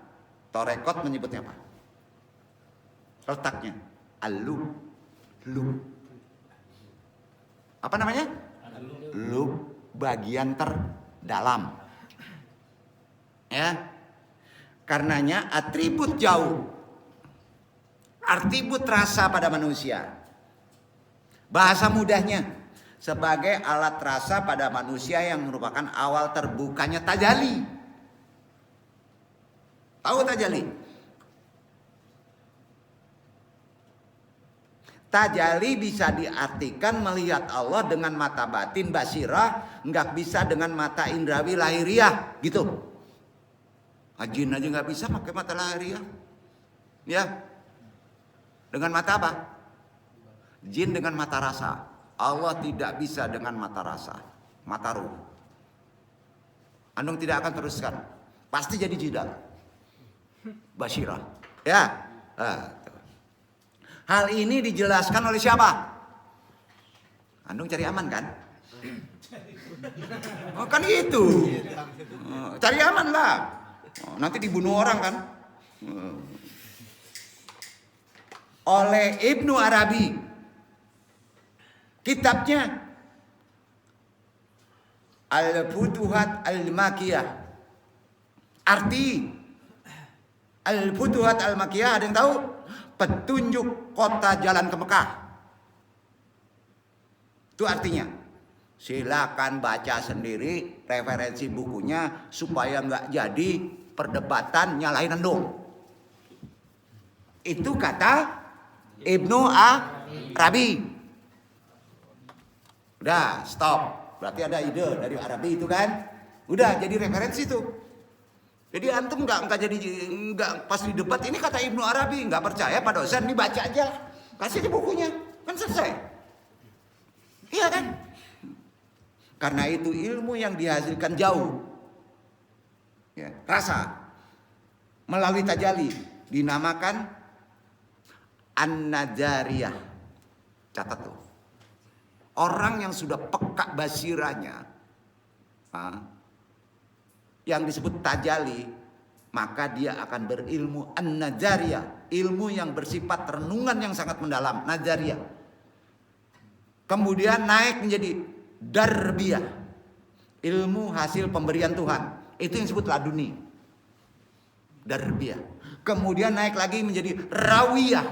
Speaker 1: torekot menyebutnya apa? Letaknya al-lub. Apa namanya? Lub, bagian terdalam. Ya.
Speaker 4: Karenanya atribut jauh, atribut rasa pada manusia. Bahasa mudahnya, sebagai alat rasa pada manusia yang merupakan awal terbukanya tajalli. Tahu tajalli? Tajalli bisa diartikan melihat Allah dengan mata batin basirah, nggak bisa dengan mata indrawi lahiriah, gitu. Jin aja nggak bisa pakai mata lahiriah, ya. Dengan mata apa? Jin dengan mata rasa. Allah tidak bisa dengan mata rasa, mata ruh. Antum tidak akan teruskan, pasti jadi jidal, basirah, ya. Hal ini dijelaskan oleh siapa? Andung cari aman kan? Oh kan gitu. Cari aman lah. Nanti dibunuh orang kan? Oleh Ibnu Arabi. Kitabnya Al-Futuhat Al-Makiyah. Arti Al-Futuhat Al-Makiyah ada yang tahu? Petunjuk kota jalan ke Mekah. Itu artinya. Silakan baca sendiri referensi bukunya supaya nggak jadi perdebatan nyalahin Andung. Itu kata Ibnu Arabi. Udah, stop. Berarti ada ide dari Arabi itu kan? Udah jadi referensi tuh. Jadi antum nggak pas di debat ini kata Ibnu Arabi, nggak percaya Pak dosen, dibaca aja, kasih aja bukunya, kan selesai. Iya kan? Karena itu ilmu yang dihasilkan jauh, ya, rasa melalui tajalli dinamakan an-najariyah. Catat tuh. Orang yang sudah peka basiranya, yang disebut tajalli, maka dia akan berilmu an-najariyah, ilmu yang bersifat renungan yang sangat mendalam, najariyah. Kemudian naik menjadi darbiyah, ilmu hasil pemberian Tuhan, itu yang disebut laduni, darbiyah. Kemudian naik lagi menjadi rawiyah,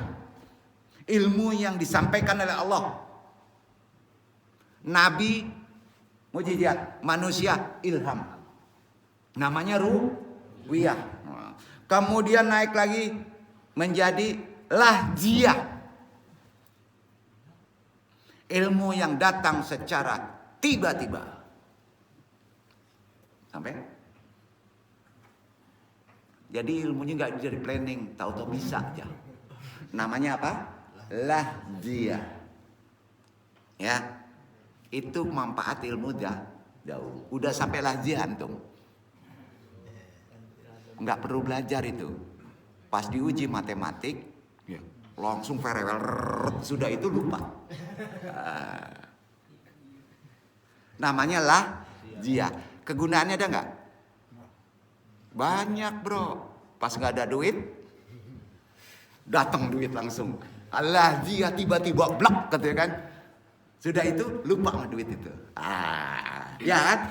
Speaker 4: ilmu yang disampaikan oleh Allah. Nabi mujizat, manusia ilham. Namanya ruwiyah. Kemudian naik lagi menjadi lahjiyah. Ilmu yang datang secara tiba-tiba. Sampai? Jadi ilmunya nggak dari planning, tahu-tahu bisa aja. Namanya apa? Lahjiyah. Ya. Itu manfaat ilmu jauh. Udah sampai lahjiyah antum. Nggak perlu belajar itu. Pas diuji matematik, ya, langsung farewell, sudah itu lupa. Namanya lahjiyah. Kegunaannya ada nggak? Banyak bro. Pas nggak ada duit, datang duit langsung. Lahjiyah tiba-tiba blak katanya kan. Sudah itu lupa sama duit itu. Ya kan?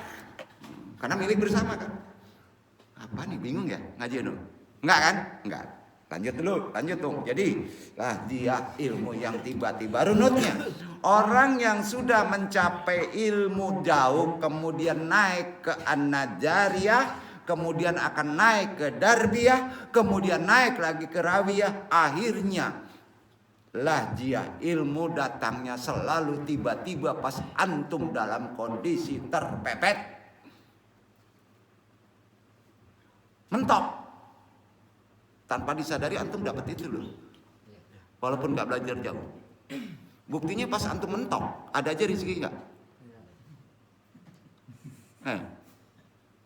Speaker 4: Karena milik bersama kan. Apa nih, bingung ya ngaji dong? Enggak kan? Enggak. Lanjut dulu, lanjut dong. Jadi dia ilmu yang tiba-tiba runutnya. Orang yang sudah mencapai ilmu jauh kemudian naik ke an-najariyah, kemudian akan naik ke darbiyah, kemudian naik lagi ke rawiyah, akhirnya lahjiyah, ilmu datangnya selalu tiba-tiba pas antum dalam kondisi terpepet. Mentok. Tanpa disadari antum dapat itu loh. Walaupun gak belajar jauh. Buktinya pas antum mentok, ada aja rezeki gak?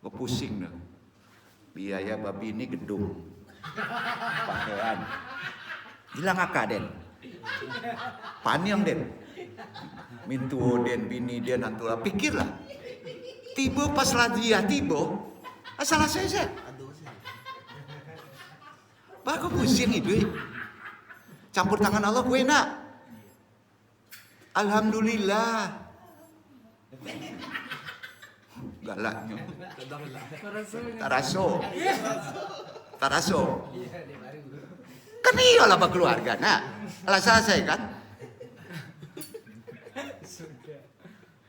Speaker 4: Gue pusing dah. Biaya babi ini gedung, pakaian. Hilang akak den. Paniang den. Mintu den, bini den, antula. Pikirlah. Tiba pas lahjiyah tiba, salah saya. Bagus pusing itu. Campur tangan Allah gue enak. Alhamdulillah. Galaknya. Taraso. Taraso. Kan iyalah berkeluarga. Nah, lah selesai kan?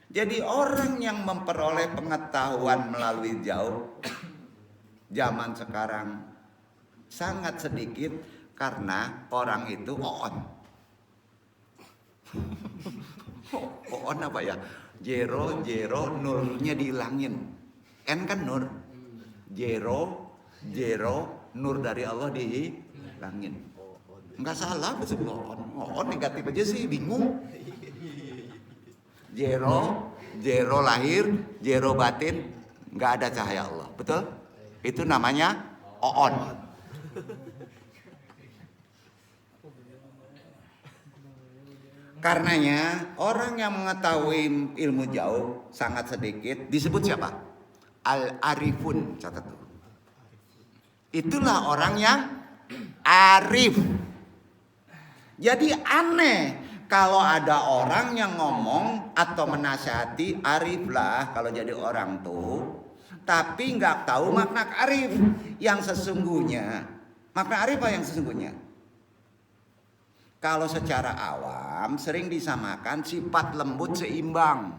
Speaker 4: Jadi orang yang memperoleh pengetahuan melalui jauh zaman sekarang sangat sedikit karena orang itu oon. Oon apa ya? Jero, nurnya dihilangin. N kan nur. Jero, nur dari Allah dihilangin. Enggak salah disebut oon. Oon negatif aja sih, bingung. Jero lahir, jero batin, nggak ada cahaya Allah, betul? Itu namanya oon. Karenanya orang yang mengetahui ilmu jauh sangat sedikit. Disebut siapa? Al-arifun, catat tuh. Itulah orang yang arif. Jadi aneh kalau ada orang yang ngomong atau menasihati arif lah kalau jadi orang tuh, tapi nggak tahu makna arif yang sesungguhnya. Makna arif apa yang sesungguhnya? Kalau secara awam sering disamakan sifat lembut seimbang.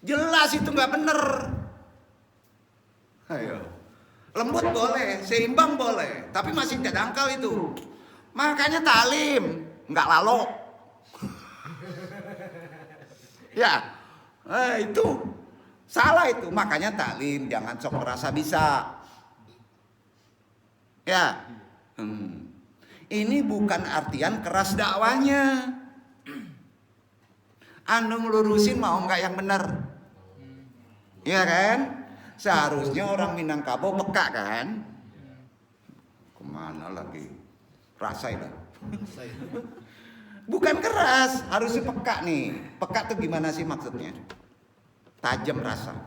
Speaker 4: Jelas itu nggak bener. Ayo, lembut boleh, seimbang boleh, tapi masih dangkal itu. Makanya talim, nggak lalu. Ya, itu salah itu. Makanya talim, jangan sok merasa bisa. Ya, ini bukan artian keras dakwanya. Anu ngelurusin mau nggak yang benar, ya kan? Seharusnya orang Minangkabau peka kan? Kemana lagi? Rasain lah. Bukan keras, harusnya peka nih. Peka tuh gimana sih maksudnya? Tajam rasa.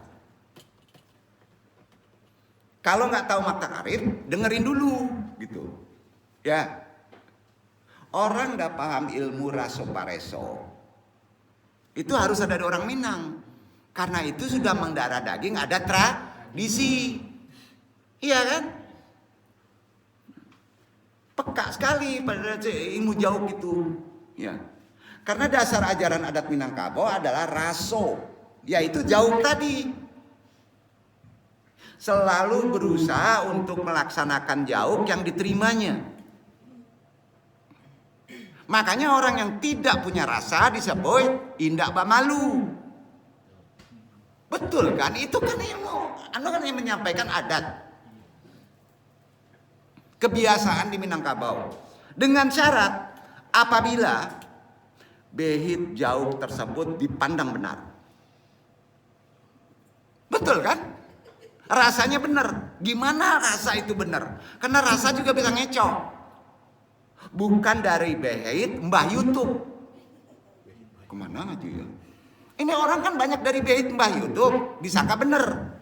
Speaker 4: Kalau nggak tahu makna arif, dengerin dulu, gitu. Ya, orang nggak paham ilmu raso pareso, itu harus ada orang Minang. Karena itu sudah mendarah daging, ada tradisi. Iya kan? Peka sekali pada ilmu jauh gitu. Ya. Karena dasar ajaran adat Minangkabau adalah raso, yaitu jauh tadi. Selalu berusaha untuk melaksanakan jauh yang diterimanya. Makanya orang yang tidak punya rasa disebut indak bamalu. Betul kan? Itu kan ilmu. Anu kan yang menyampaikan adat. Kebiasaan di Minangkabau. Dengan syarat apabila behit jauh tersebut dipandang benar. Betul kan? Rasanya benar. Gimana rasa itu benar? Karena rasa juga bisa ngecoh. Bukan dari behit Mbah YouTube. Kemana ngaji ya? Ini orang kan banyak dari behit Mbah YouTube. Disangka bener.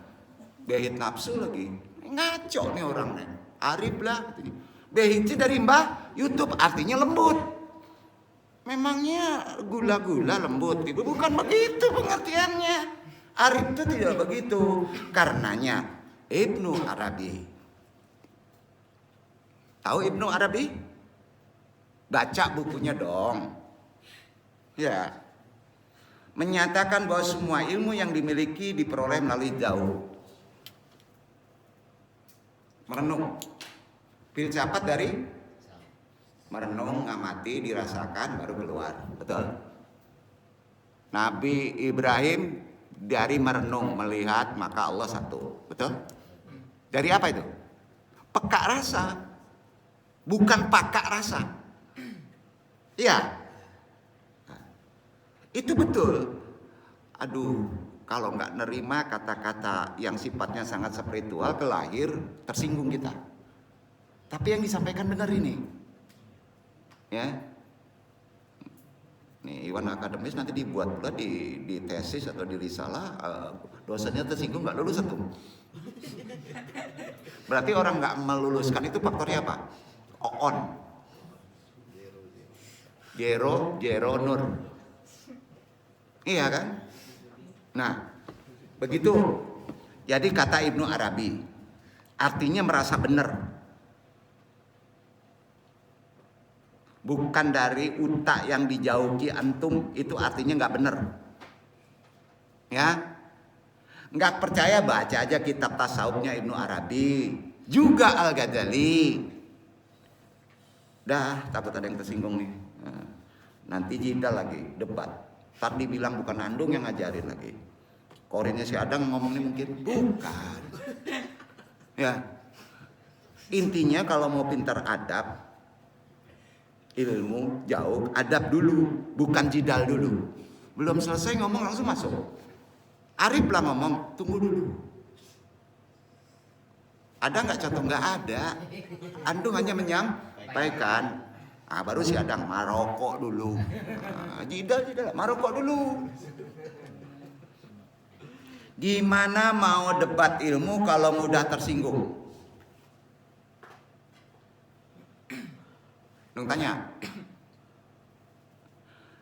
Speaker 4: Behit nafsu lagi. Ngaco nih orang nih. Arif lah. Behitnya dari Mbah YouTube. Artinya lembut. Memangnya gula-gula lembut? Itu bukan begitu pengertiannya. Arif itu tidak begitu. Karenanya Ibnu Arabi. Tahu Ibnu Arabi? Baca bukunya dong. Ya. Menyatakan bahwa semua ilmu yang dimiliki diperoleh melalui jauh. Merenung. Filsafat dari merenung, ngamati, dirasakan, baru keluar. Betul? Nabi Ibrahim dari merenung, melihat, maka Allah satu. Betul? Dari apa itu? Peka rasa. Bukan pakak rasa. Iya. Itu betul. Aduh, kalau nggak nerima kata-kata yang sifatnya sangat spiritual ke lahir, tersinggung kita. Tapi yang disampaikan benar ini. Ya. Nih, Iwan akademis nanti dibuat pula di tesis atau di risalah, dosennya tersinggung nggak lulus tuh. Berarti orang nggak meluluskan itu faktornya apa? Oon. Jero nur. Iya kan? Nah, begitu. Jadi kata Ibnu Arabi, artinya merasa benar. Bukan dari utak yang dijauhi antum, itu artinya nggak benar. Ya, nggak percaya baca aja kitab tasawufnya Ibnu Arabi, juga Al-Ghazali. Dah, takut ada yang tersinggung nih. Nah, nanti jidal lagi, debat. Ntar dibilang bukan Andung yang ngajarin lagi. Korinnya si Adang ngomong ini mungkin bukan. Ya, intinya kalau mau pintar adab, ilmu jauh, adab dulu, bukan jidal dulu. Belum selesai ngomong langsung masuk. Arif lah ngomong, tunggu dulu. Ada nggak contoh? Nggak ada. Andung hanya menyampaikan. Baru si Adang marokok dulu. Jidal, marokok dulu. Gimana mau debat ilmu kalau mudah tersinggung? Nung tanya.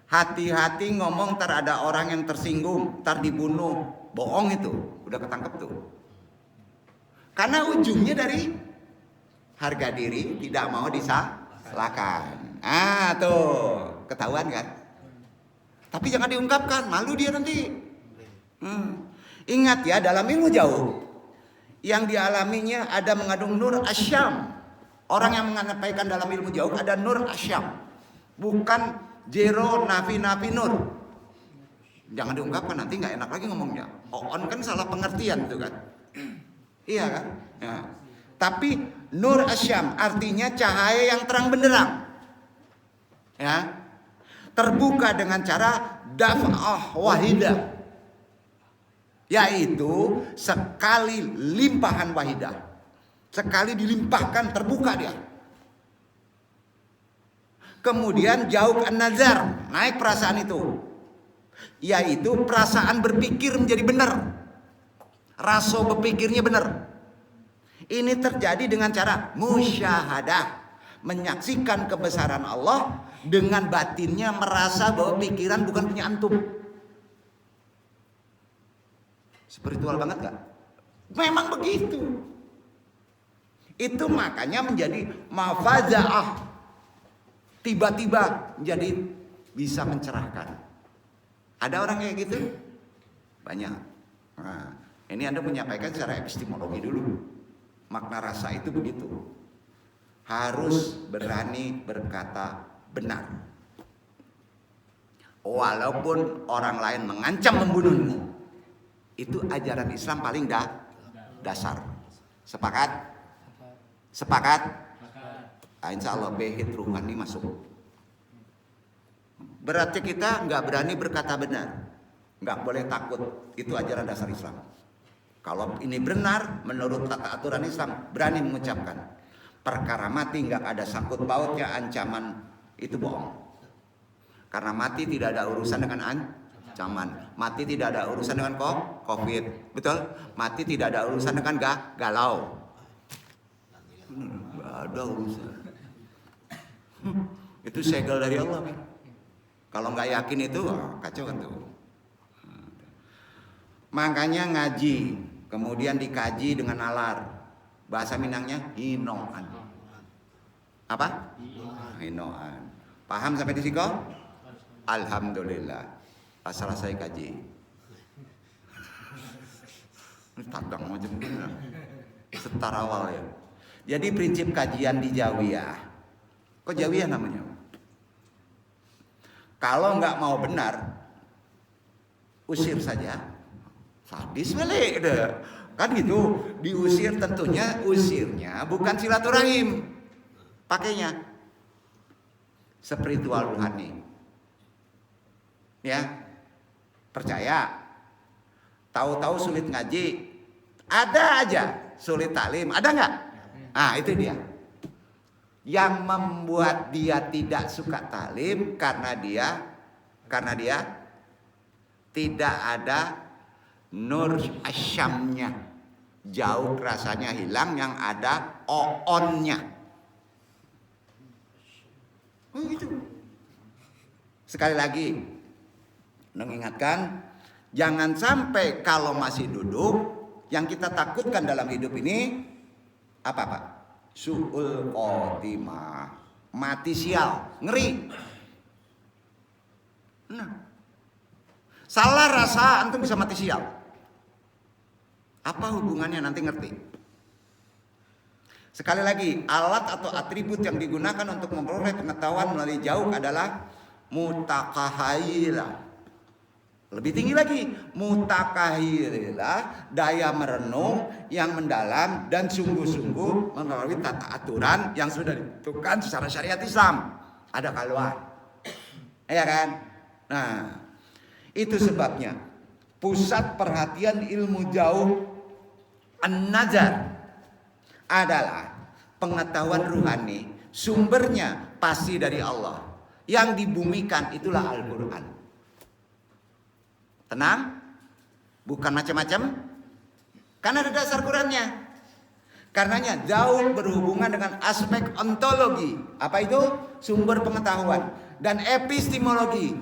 Speaker 4: Hati-hati ngomong, ntar ada orang yang tersinggung, ntar dibunuh. Bohong itu, udah ketangkep tuh. Karena ujungnya dari harga diri, tidak mau disalahkan. Tuh, ketahuan kan? Tapi jangan diungkapkan, malu dia nanti. Ingat ya, dalam ilmu jauh, yang dialaminya ada mengandung nur asyam. Orang yang menyampaikan dalam ilmu jauh ada nur asyam, bukan zero nafi nur. Jangan diungkapkan, nanti nggak enak lagi ngomongnya. On kan salah pengertian itu kan. Iya kan? Ya. Tapi nur asyam artinya cahaya yang terang benderang. Ya. Terbuka dengan cara daf'ah wahidah. Yaitu sekali limpahan wahidah. Sekali dilimpahkan terbuka dia. Kemudian jauh an-nazar, naik perasaan itu. Yaitu perasaan berpikir menjadi benar. Rasa berpikirnya benar. Ini terjadi dengan cara musyahadah, menyaksikan kebesaran Allah dengan batinnya merasa bahwa pikiran bukan punya antum. Spiritual banget gak? Memang begitu. Itu makanya menjadi mafazaah. Tiba-tiba menjadi bisa mencerahkan. Ada orang kayak gitu? Banyak. Nah, ini Anda menyampaikan secara epistemologi dulu. Makna rasa itu begitu. Harus berani berkata benar. Walaupun orang lain mengancam membunuhmu. Itu ajaran Islam paling dasar. Sepakat? Sepakat? Insya Allah behit ruhani masuk. Berarti kita nggak berani berkata benar. Nggak boleh takut. Itu ajaran dasar Islam. Kalau ini benar menurut tata aturan Islam, berani mengucapkan. Perkara mati nggak ada sangkut pautnya ancaman, itu bohong. Karena mati tidak ada urusan dengan ancaman. Mati tidak ada urusan dengan COVID, betul? Mati tidak ada urusan dengan galau. Nggak ada urusan. Itu segel dari Allah. Kalau nggak yakin itu kacau kan tuh. Makanya ngaji, kemudian dikaji dengan nalar. Bahasa Minangnya hinoan. Apa? Hinoan. Paham sampai di situ? Alhamdulillah. Asal saya kaji. Tadang macam gini. Setara awal ya. Jadi prinsip kajian di Jawiyah. Kok Jawiyah namanya? Kalau nggak mau benar, usir saja. Sadis balik deh. Kan gitu, diusir tentunya usirnya bukan silaturahim. Pakainya spiritual ruhani. Ya. Percaya. Tahu-tahu sulit ngaji. Ada aja sulit taklim, ada nggak? Itu dia. Yang membuat dia tidak suka taklim karena dia tidak ada nur asyamnya, jauh rasanya hilang, yang ada oonnya. Gitu. Sekali lagi mengingatkan, jangan sampai kalau masih duduk, yang kita takutkan dalam hidup ini Apa Pak? Su'ul khotimah, mati sial, ngeri. Nah, salah rasa antum bisa mati sial. Apa hubungannya nanti ngerti. Sekali lagi, alat atau atribut yang digunakan untuk memperoleh pengetahuan melalui jauh adalah mutakahayila. Lebih tinggi lagi, mutakahayila, daya merenung yang mendalam dan sungguh-sungguh melalui tata aturan yang sudah ditentukan secara syariat Islam. Ada kaluan. Ya kan? Nah, itu sebabnya pusat perhatian ilmu jauh an-nazar adalah pengetahuan ruhani, sumbernya pasti dari Allah. Yang dibumikan itulah Al-Quran. Tenang, bukan macam-macam, karena ada dasar Qurannya. Karenanya jauh berhubungan dengan aspek ontologi. Apa itu? Sumber pengetahuan. Dan epistemologi,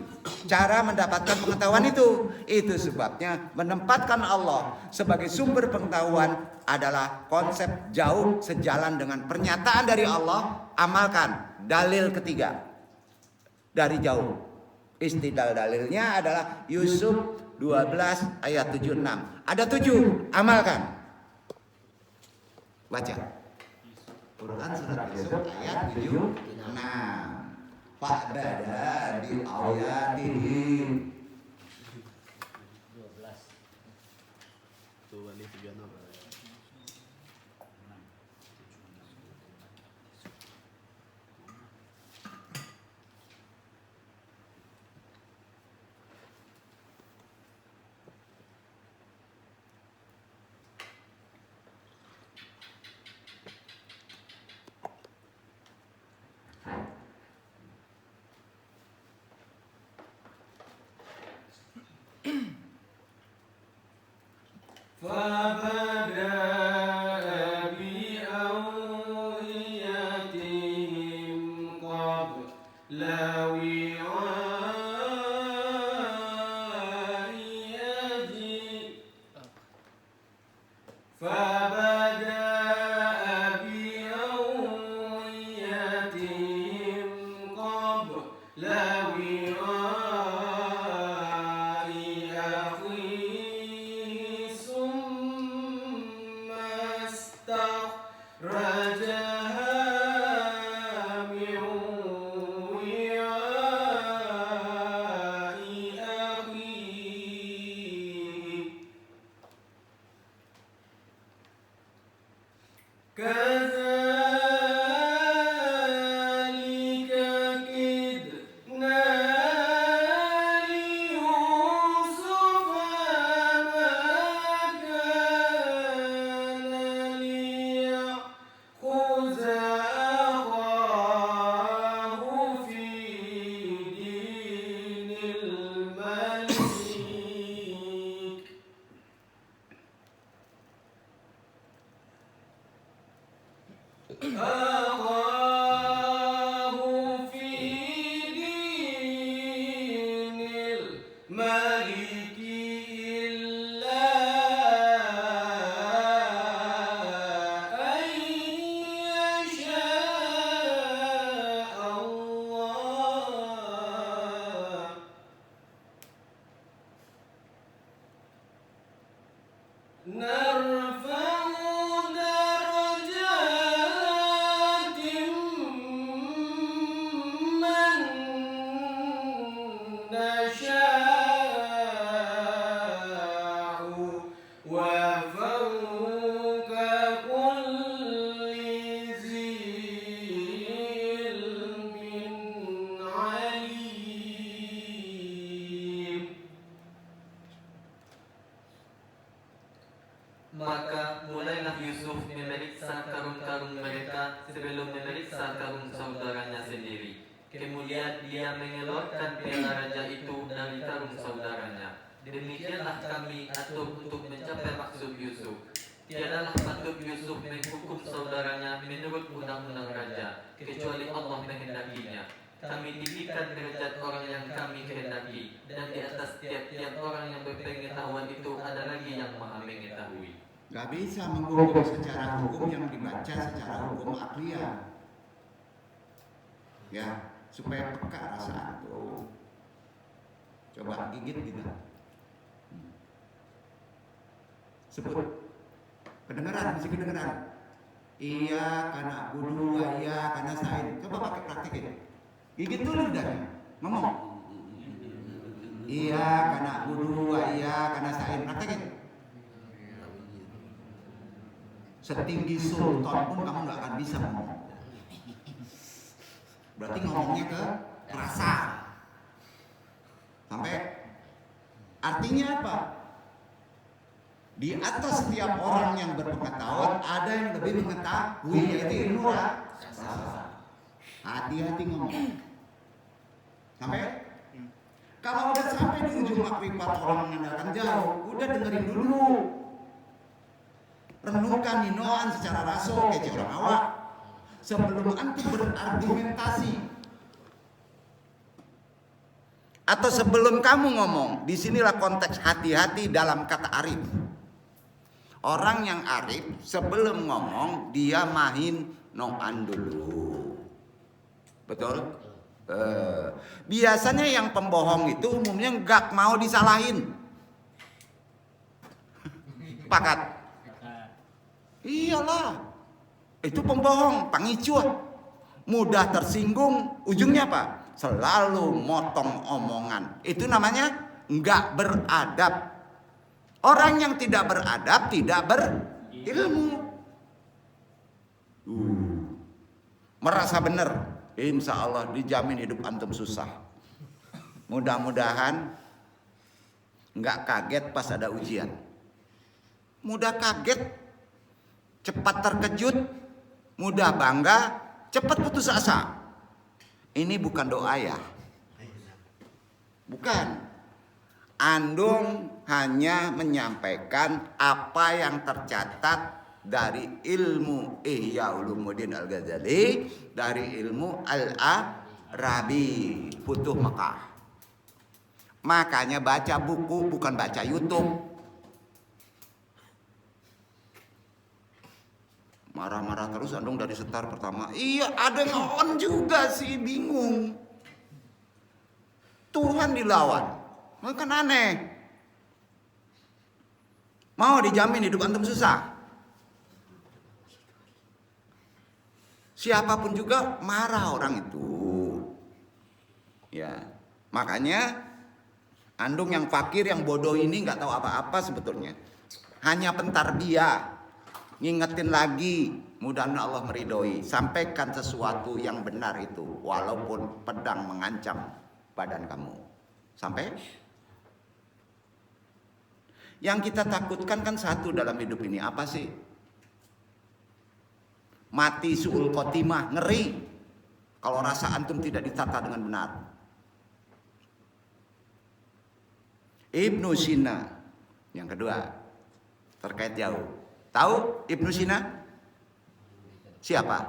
Speaker 4: cara mendapatkan pengetahuan itu. Itu sebabnya menempatkan Allah sebagai sumber pengetahuan adalah konsep jauh sejalan dengan pernyataan dari Allah. Amalkan dalil ketiga dari jauh. Istidlal dalilnya adalah Yusuf 12 ayat 76. Ada 7, amalkan. Baca Quran surat Yusuf ayat 76. Fa'dada bi ayatihi.
Speaker 2: فبدأ بأوعيتهم قبل وعاء ثم استخرجها من وعاء أخيه كذلك كدنا ليوسف ما كان ليأخذ أخاه في دين الملك أخاه في دين الملك إلا أن يشاء الله نرفع درجات من نشاء وفوق كل ذي علم عليم.
Speaker 3: Maka mulailah Yusuf memeriksa karung-karung mereka sebelum memeriksa karung saudaranya sendiri. Kemudian dia mengeluarkan piala raja itu dari karung saudaranya. Demikianlah kami atur untuk mencapai maksud Yusuf. Tiadalah patut Yusuf menghukum saudaranya menurut undang-undang raja, kecuali Allah menghendakinya. Kami tinggikan derajat orang yang kami kehendaki, dan di atas tiap-tiap orang yang berpengetahuan itu ada lagi yang maha mengetahui.
Speaker 4: Nggak bisa menghukum secara hukum yang dibaca secara hukum akliyah. Ya, supaya peka rasa itu. Coba gigit gitu. Sebut. Kedengeran, masih kedengeran. Iya karena budu, iya karena sain. Coba pakai praktikin. Gigit dulu lidahnya. Ngomong. Iya karena budu, iya karena sain. Praktikin. Setinggi sultan pun kamu nggak akan bisa ngomong. Berarti ngomongnya ke rasa. Sampai artinya apa? Di atas setiap orang yang berpengetahuan ada yang lebih mengetahui, yaitu ilmu rasa. Hati-hati ngomong. Sampai kalau udah sampai di ujung makrifat orang mengandalkan jauh, udah dengerin dulu. Renungkan ninoan secara raso kayak orang awak sebelum antum berargumentasi. Atau sebelum kamu ngomong, disinilah konteks hati-hati dalam kata arif. Orang yang arif sebelum ngomong dia mahin noan dulu. Betul? Biasanya yang pembohong itu umumnya nggak mau disalahin. Pakat. Iyalah. Itu pembohong, pangicuh. Mudah tersinggung, ujungnya apa? Selalu motong omongan. Itu namanya nggak beradab. Orang yang tidak beradab tidak berilmu. Merasa benar, insya Allah dijamin hidup antum susah. Mudah-mudahan nggak kaget pas ada ujian. Mudah kaget, cepat terkejut, mudah bangga, cepat putus asa. Ini bukan doa ya. Bukan. Andung hanya menyampaikan apa yang tercatat dari ilmu Ihya Ulumuddin Al-Ghazali, dari ilmu Al-Arabi, Futuh Mekah. Makanya baca buku bukan baca YouTube. Marah-marah terus Andung dari setar pertama. Iya, ada yang on juga sih, bingung. Tuhan dilawan. Kan aneh. Mau dijamin hidup antum susah. Siapapun juga marah orang itu. Ya, makanya Andung yang fakir, yang bodoh ini nggak tahu apa-apa sebetulnya. Hanya pentarbiyah. Ngingetin lagi, mudah-mudahan Allah meridhoi. Sampaikan sesuatu yang benar itu, walaupun pedang mengancam badan kamu. Sampai? Yang kita takutkan kan satu dalam hidup ini, apa sih? Mati su'ul khotimah, ngeri. Kalau rasa antum tidak ditata dengan benar. Ibnu Sina, yang kedua, terkait jauh. Tahu Ibnu Sina? Siapa?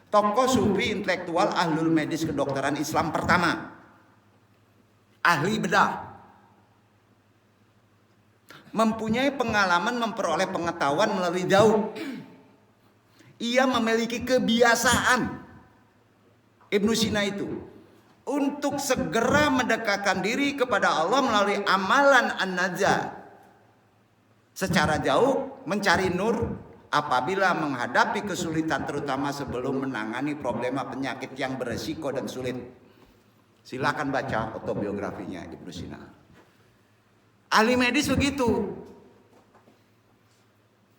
Speaker 4: Tokoh sufi intelektual ahlul medis kedokteran Islam pertama. Ahli bedah. Mempunyai pengalaman memperoleh pengetahuan melalui jauh. Ia memiliki kebiasaan, Ibnu Sina itu, untuk segera mendekatkan diri kepada Allah melalui amalan an-najah. Secara jauh mencari nur apabila menghadapi kesulitan, terutama sebelum menangani problema penyakit yang beresiko dan sulit. Silakan baca autobiografinya Ibnu Sina. Ahli medis begitu.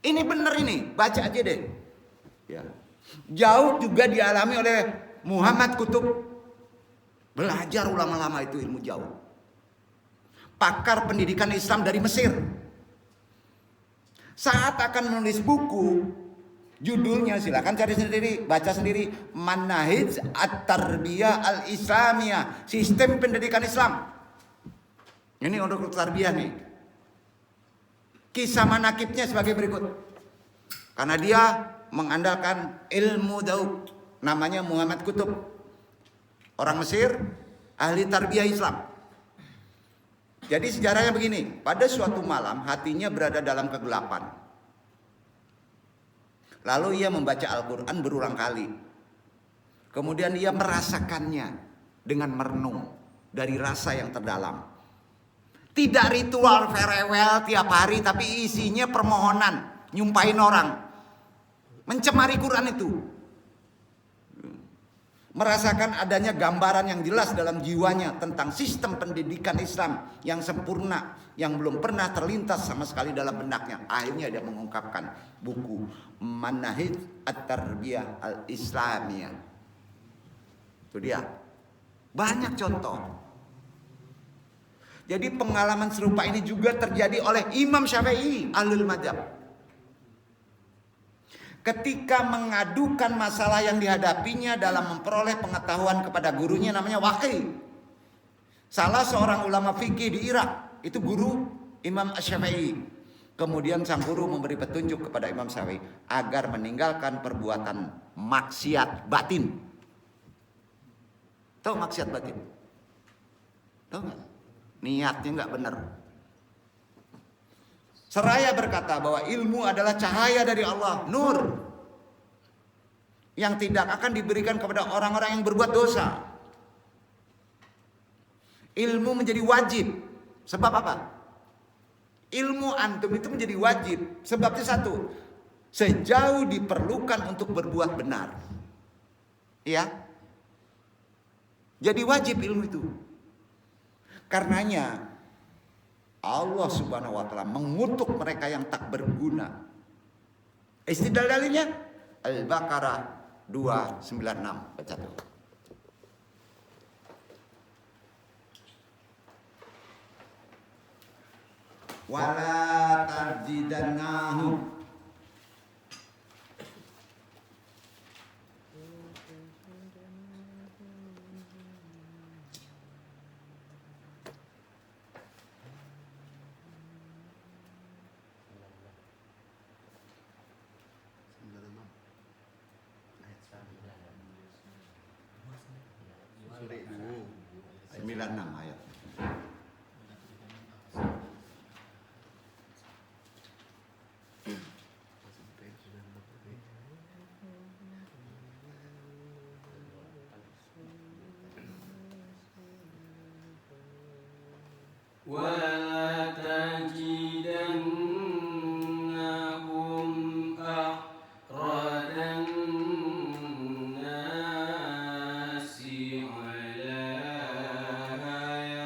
Speaker 4: Ini benar ini, baca aja deh. Ya. Jauh juga dialami oleh Muhammad Kutub. Belajar ulama-ulama itu ilmu jauh. Pakar pendidikan Islam dari Mesir. Saat akan menulis buku, judulnya silakan cari sendiri, baca sendiri. Manahij at-Tarbiyah al-Islamiyah, sistem pendidikan Islam. Ini untuk tarbiyah nih. Kisah manakibnya sebagai berikut. Karena dia mengandalkan ilmu Daud, namanya Muhammad Kutub. Orang Mesir, ahli tarbiyah Islam. Jadi sejarahnya begini, pada suatu malam hatinya berada dalam kegelapan. Lalu ia membaca Al-Quran berulang kali. Kemudian ia merasakannya dengan merenung dari rasa yang terdalam. Tidak ritual farewell tiap hari, tapi isinya permohonan, nyumpahin orang. Mencemari Quran itu. Merasakan adanya gambaran yang jelas dalam jiwanya tentang sistem pendidikan Islam yang sempurna, yang belum pernah terlintas sama sekali dalam benaknya. Akhirnya dia mengungkapkan buku Manahij At-Tarbiyah Al-Islamiyah. Itu dia. Banyak contoh. Jadi pengalaman serupa ini juga terjadi oleh Imam Syafi'i Ahlul Madzhab. Ketika mengadukan masalah yang dihadapinya dalam memperoleh pengetahuan kepada gurunya namanya Waqi, salah seorang ulama fikih di Irak, itu guru Imam Syafi'i. Kemudian sang guru memberi petunjuk kepada Imam Syafi'i agar meninggalkan perbuatan maksiat batin. Tahu maksiat batin? Tahu nggak? Niatnya nggak benar. Seraya berkata bahwa ilmu adalah cahaya dari Allah, nur, yang tidak akan diberikan kepada orang-orang yang berbuat dosa. Ilmu menjadi wajib. Sebab apa? Ilmu antum itu menjadi wajib. Sebabnya satu, sejauh diperlukan untuk berbuat benar. Ya. Jadi wajib ilmu itu. Karenanya Allah Subhanahu wa taala mengutuk mereka yang tak berguna. Istidlal dalilnya Al-Baqarah 296. Baca tuh. Wala tajidannahu Surah 96 ayat.
Speaker 2: ولا تجدنهم أحرج الناس على حياة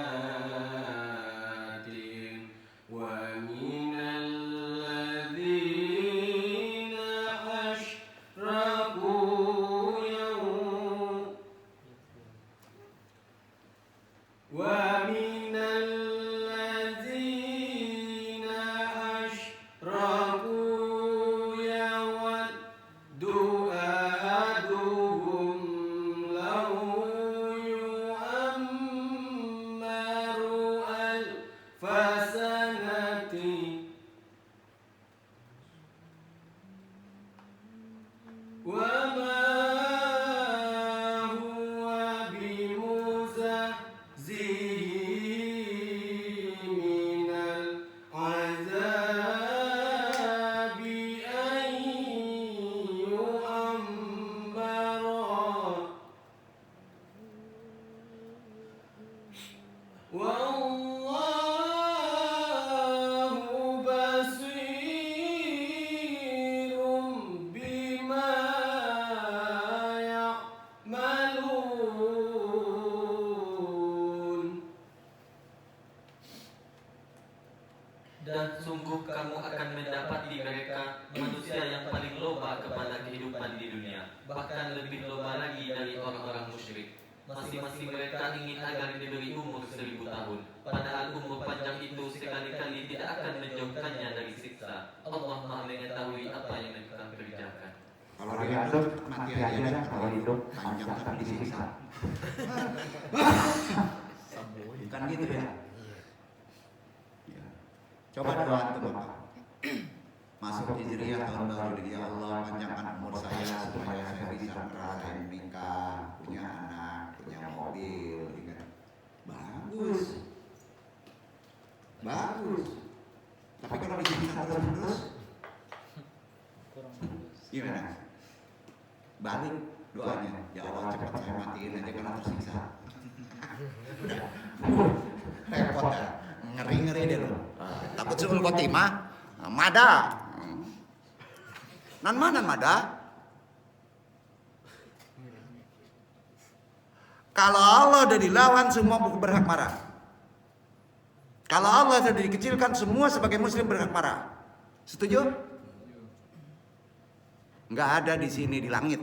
Speaker 2: ومن الذين أشركوا ومن الذين أشركوا يود أحدهم لو يعمر ألف سنة وما هو بمزحزحه من العذاب أن يعمر والله بصير بما يعملون.
Speaker 3: Dan sungguh kamu akan mendapat di mereka manusia yang paling loba kepada kehidupan di dunia, bahkan lebih loba lagi dari orang-orang musyrik. Masing-masing mereka ingin agar diberi umur 1000 tahun, padahal umur panjang itu sekali-kali tidak akan menjauhkannya dari siksa. Allah Maha mengetahui apa yang mereka kerjakan.
Speaker 4: Kalau diatur mati aja dah, kalau hidup panjang tapi disiksa. Bukan gitu ya. Ya. Coba doa antum Bapak. Masuk Hijriah tahun baru ini, ya Allah panjangkan umur saya supaya saya bisa merasakan nikah, punya anak, punya mobil, gitu kan. Bagus. bagus. Tapi kalau disiksa terus, gimana? Balik doanya, ya Allah cepat saya matiin aja karena tersiksa. Repot ya, ngeri deh lo. Takut suul khotimah, mada. Nan mana mada? Kalau Allah udah dilawan, semua berhak marah. Kalau Allah sudah dikecilkan, semua sebagai muslim berhak marah. Setuju? Nggak ada di sini di langit.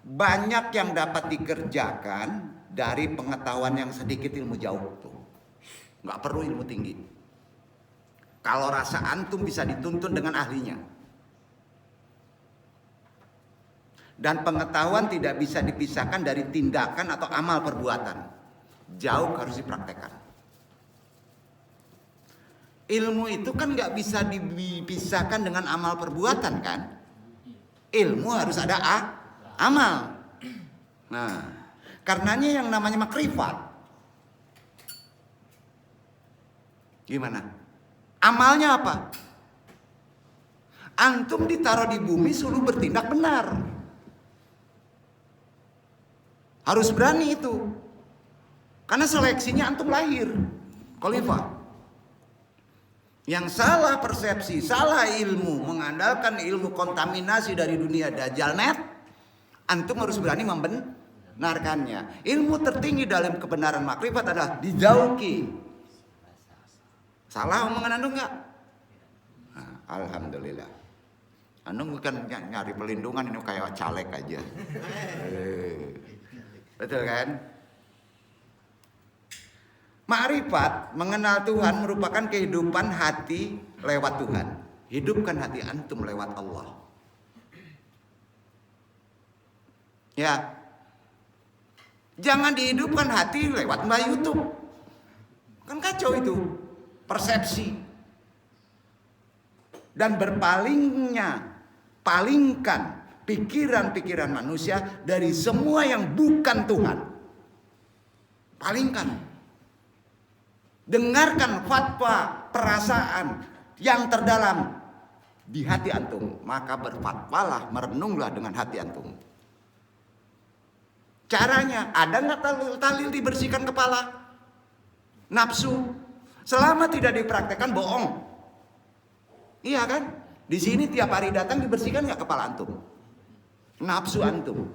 Speaker 4: Banyak yang dapat dikerjakan dari pengetahuan yang sedikit, ilmu jauh tuh. Nggak perlu ilmu tinggi. Kalau rasa antum bisa dituntun dengan ahlinya. Dan pengetahuan tidak bisa dipisahkan dari tindakan atau amal perbuatan. Jauh harus dipraktekkan. Ilmu itu kan nggak bisa dipisahkan dengan amal perbuatan kan? Ilmu harus ada amal. Nah, karenanya yang namanya makrifat. Gimana? Amalnya apa? Antum ditaruh di bumi suruh bertindak benar. Harus berani itu. Karena seleksinya antum lahir. Khalifah. Yang salah persepsi, salah ilmu, mengandalkan ilmu kontaminasi dari dunia Dajjal net, antum harus berani membenarkannya. Ilmu tertinggi dalam kebenaran makrifat adalah dijauhi. Salah omongan antum enggak? Nah, alhamdulillah. Antum bukan nyari pelindungan, ini kayak caleg aja. Betul kan? Ma'rifat, mengenal Tuhan merupakan kehidupan hati lewat Tuhan. Hidupkan hati antum lewat Allah. Ya. Jangan dihidupkan hati lewat Mbak YouTube. Kan kacau itu. Persepsi. Dan palingkan pikiran-pikiran manusia dari semua yang bukan Tuhan. Palingkan. Dengarkan fatwa, perasaan yang terdalam di hati antum. Maka berfatwalah, merenunglah dengan hati antum. Caranya, ada nggak talil dibersihkan kepala? Nafsu. Selama tidak dipraktekkan, bohong. Iya kan? Di sini tiap hari datang dibersihkan nggak kepala antum? Nafsu antum.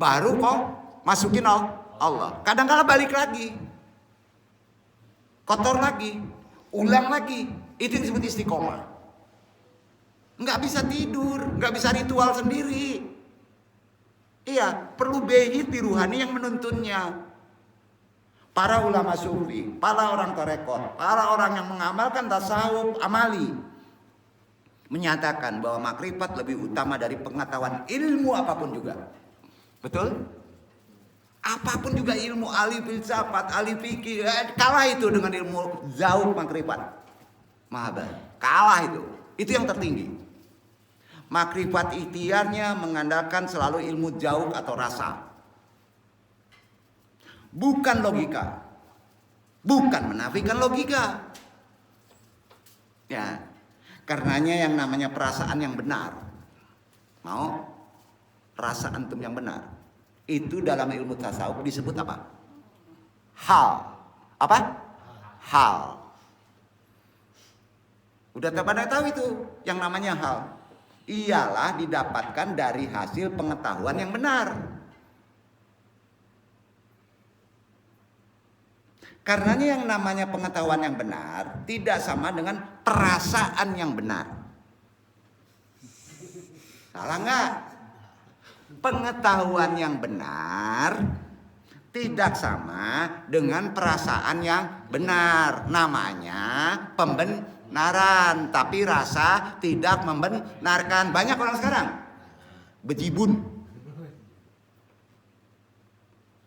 Speaker 4: Baru kok masukin Allah. Kadang-kadang balik lagi. Kotor lagi, ulang lagi. Itu yang disebut istiqomah. Nggak bisa tidur, nggak bisa ritual sendiri. Iya, perlu beyit di ruhani yang menuntunnya. Para ulama sufi, para orang tarekat, para orang yang mengamalkan tasawuf amali menyatakan bahwa makrifat lebih utama dari pengetahuan ilmu apapun juga. Betul? Apapun juga ilmu, ahli filsafat, ahli fikih, kalah itu dengan ilmu zauq makrifat. Mahabat, kalah itu. Itu yang tertinggi. Makrifat ikhtiarnya mengandalkan selalu ilmu zauq atau rasa. Bukan logika. Bukan menafikan logika. Ya. Karenanya yang namanya perasaan yang benar. Mau? Rasa antum yang benar. Itu dalam ilmu tasawuf disebut apa? Hal. Apa? Hal. Udah pada tahu itu yang namanya hal. Ialah didapatkan dari hasil pengetahuan yang benar. Karenanya yang namanya pengetahuan yang benar tidak sama dengan perasaan yang benar. Salah nggak? Pengetahuan yang benar tidak sama dengan perasaan yang benar. Namanya pembenaran, tapi rasa tidak membenarkan. Banyak orang sekarang bejibun.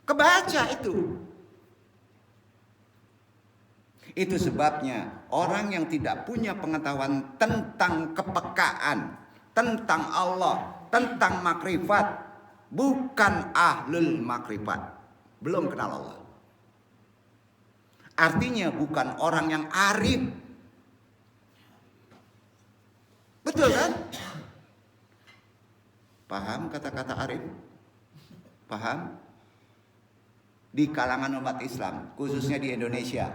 Speaker 4: Kebaca itu. Itu sebabnya orang yang tidak punya pengetahuan tentang kepekaan, tentang Allah, tentang makrifat, bukan ahlul makrifat, belum kenal Allah. Artinya bukan orang yang arif. Betul kan? Paham kata-kata arif? Paham? Di kalangan umat Islam, khususnya di Indonesia,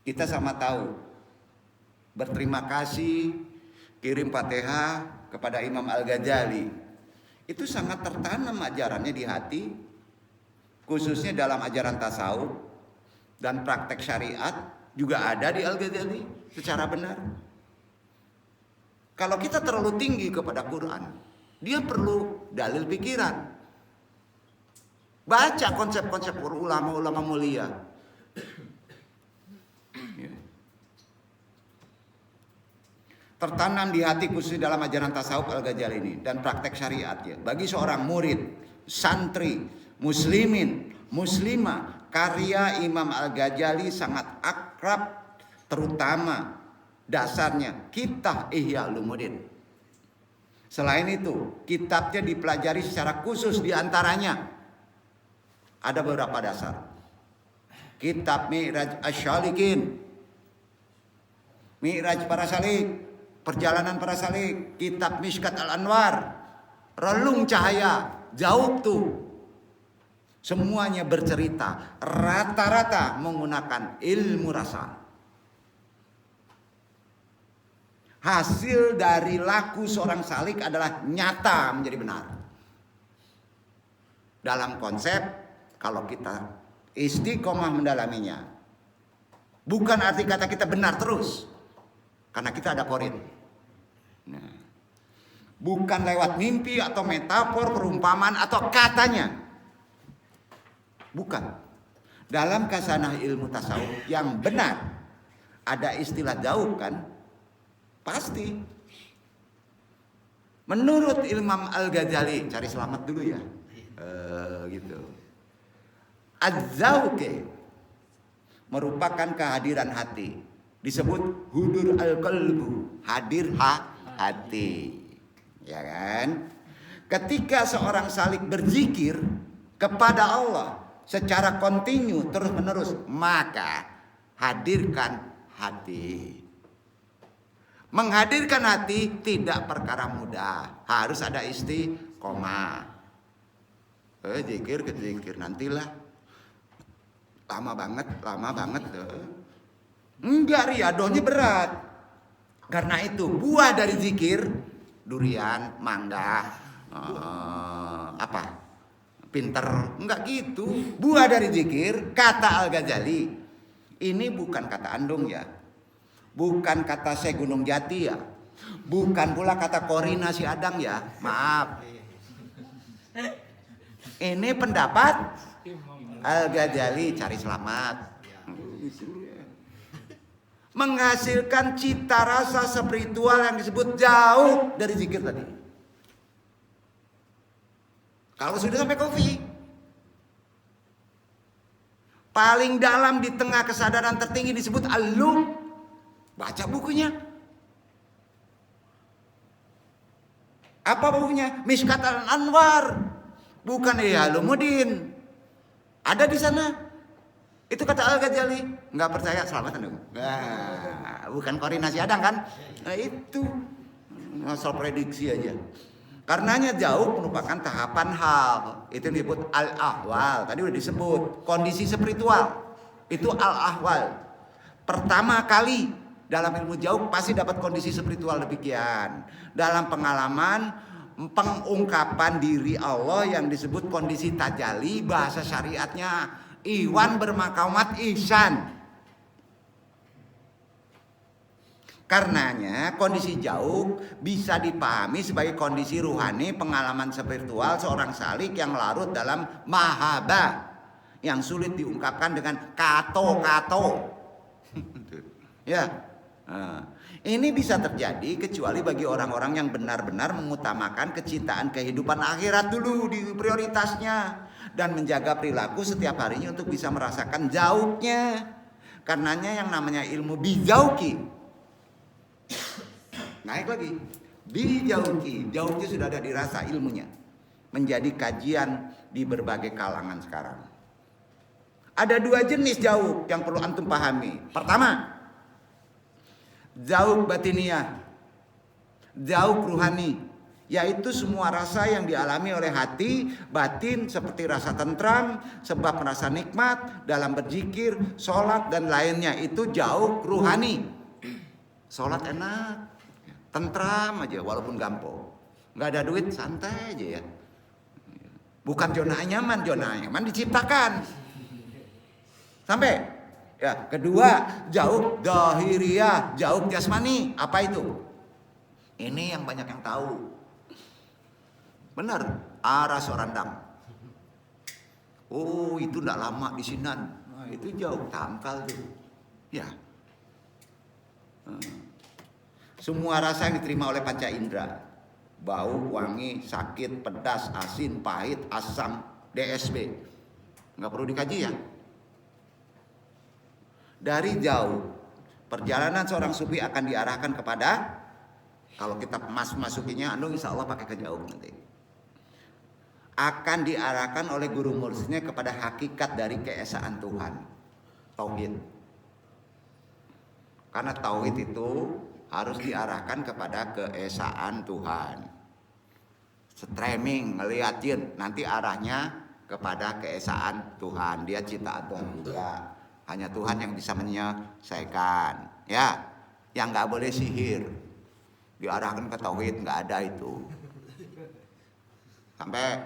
Speaker 4: kita sama tahu. Berterima kasih, kirim Fatihah kepada Imam Al-Ghazali. Itu sangat tertanam ajarannya di hati, khususnya dalam ajaran tasawuf dan praktek syariat juga ada di Al-Ghazali secara benar. Kalau kita terlalu tinggi kepada Quran, dia perlu dalil pikiran. Baca konsep-konsep ulama-ulama mulia. Tertanam di hati khusus dalam ajaran tasawuf Al-Ghazali ini dan praktek syariatnya. Bagi seorang murid, santri, muslimin, muslimah, karya Imam Al-Ghazali sangat akrab, terutama dasarnya kitab Ihya Ulumuddin. Selain itu, kitabnya dipelajari secara khusus, diantaranya ada beberapa dasar. Kitab Mi'raj Asy-Syalikin, Mi'raj para salik, perjalanan para salik, kitab Mishkat Al-Anwar, relung cahaya, jauh tuh. Semuanya bercerita rata-rata menggunakan ilmu rasa. Hasil dari laku seorang salik adalah nyata menjadi benar. Dalam konsep kalau kita istiqomah mendalaminya, bukan arti kata kita benar terus, karena kita ada korin. Nah, bukan lewat mimpi atau metafor, perumpamaan atau katanya, bukan. Dalam kasanah ilmu tasawuf yang benar, ada istilah jauh kan? Pasti. Menurut Imam Al-Ghazali, cari selamat dulu ya. Gitu. Az-zawqi merupakan kehadiran hati. Disebut hudur al-qalbu, hadir hati. Ya kan? Ketika seorang salik berzikir kepada Allah secara kontinu terus-menerus, maka hadirkan hati. Menghadirkan hati tidak perkara mudah, harus ada istiqomah. Zikir ke zikir nantilah. Lama banget. Enggak, riadohnya berat. Karena itu buah dari zikir, durian, mangga, pinter, enggak gitu. Buah dari zikir, kata Al-Ghazali, ini bukan kata Andung ya, bukan kata Syekh Gunung Jati ya, bukan pula kata Korina si Adang ya, maaf. Ini pendapat Al-Ghazali, cari selamat. Menghasilkan cita rasa spiritual yang disebut jauh dari zikir tadi. Kalau sudah sampai kopi, paling dalam di tengah kesadaran tertinggi disebut al-lum. Baca bukunya. Apa bukunya? Mishkat Al-Anwar. Bukan Ihya Ulumuddin. Ada di sana. Itu kata Al-Ghazali. Enggak percaya, selamat dong. Nah, bukan koordinasi Adang kan? Nah, itu asal prediksi aja. Karenanya jauh merupakan tahapan hal. Itu disebut al-ahwal. Tadi udah disebut kondisi spiritual. Itu al-ahwal. Pertama kali dalam ilmu jauh pasti dapat kondisi spiritual demikian. Dalam pengalaman pengungkapan diri Allah yang disebut kondisi tajalli, bahasa syariatnya iwan bermakamat ihsan. Karenanya kondisi jauh bisa dipahami sebagai kondisi ruhani, pengalaman spiritual seorang salik yang larut dalam mahabbah yang sulit diungkapkan dengan kato-kato. Ya. Nah, ini bisa terjadi kecuali bagi orang-orang yang benar-benar mengutamakan kecintaan kehidupan akhirat dulu di prioritasnya dan menjaga perilaku setiap harinya untuk bisa merasakan jauhnya. Karenanya yang namanya ilmu bijauki, naik lagi, bijauki, jauhnya sudah ada dirasa ilmunya, menjadi kajian di berbagai kalangan sekarang. Ada 2 jenis jauh yang perlu antum pahami. Pertama, jauh batiniah, jauh ruhani, yaitu semua rasa yang dialami oleh hati batin seperti rasa tentram, sebab merasa nikmat dalam berzikir, sholat dan lainnya, itu jauh ruhani. Sholat enak, tentram aja walaupun gampang, nggak ada duit santai aja ya. Bukan zona nyaman diciptakan. Sampai ya, kedua jauh zahiriyah, jauh jasmani. Apa itu? Ini yang banyak yang tahu. Benar, aras orandang. Oh, itu enggak lama di Sinan. Nah, itu jauh tangkal tuh. Ya. Semua rasa yang diterima oleh panca indera. Bau, wangi, sakit, pedas, asin, pahit, asam, DSB. Enggak perlu dikaji ya. Dari jauh, perjalanan seorang sufi akan diarahkan kepada, kalau kita masukinya, insya Allah pakai ke jauh nanti. Akan diarahkan oleh guru muridnya kepada hakikat dari keesaan Tuhan, tauhid. Karena tauhid itu harus diarahkan kepada keesaan Tuhan. Streaming ngeliatin, nanti arahnya kepada keesaan Tuhan. Dia ciptaan Tuhan juga. Hanya Tuhan yang bisa menyelesaikan. Ya, yang nggak boleh sihir. Diarahkan ke tauhid, nggak ada itu. Sampai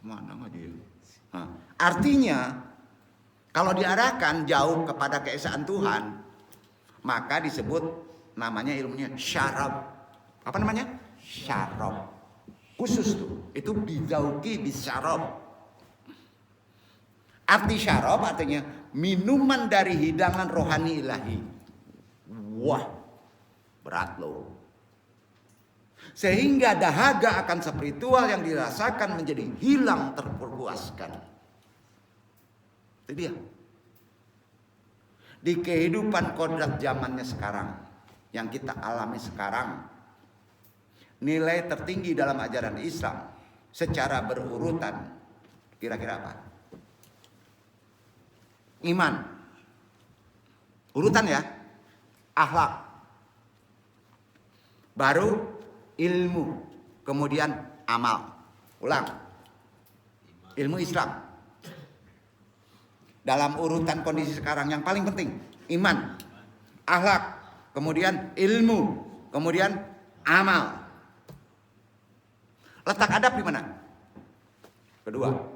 Speaker 4: kemana nggak dia? Nah, artinya kalau diarahkan jauh kepada keesaan Tuhan, maka disebut namanya ilmunya syarab. Apa namanya? Syarab. Khusus tuh. Itu bizauki bisyarab. Arti syarab artinya minuman dari hidangan rohani ilahi. Wah, berat loh. Sehingga dahaga akan spiritual yang dirasakan menjadi hilang terpuaskan. Itu dia. Di kehidupan kodrat zamannya sekarang, yang kita alami sekarang, nilai tertinggi dalam ajaran Islam secara berurutan, kira-kira apa? Iman, urutan ya, akhlak, baru ilmu, kemudian amal. Ulang, ilmu Islam. Dalam urutan kondisi sekarang yang paling penting iman, akhlak, kemudian ilmu, kemudian amal. Letak adab di mana? Kedua.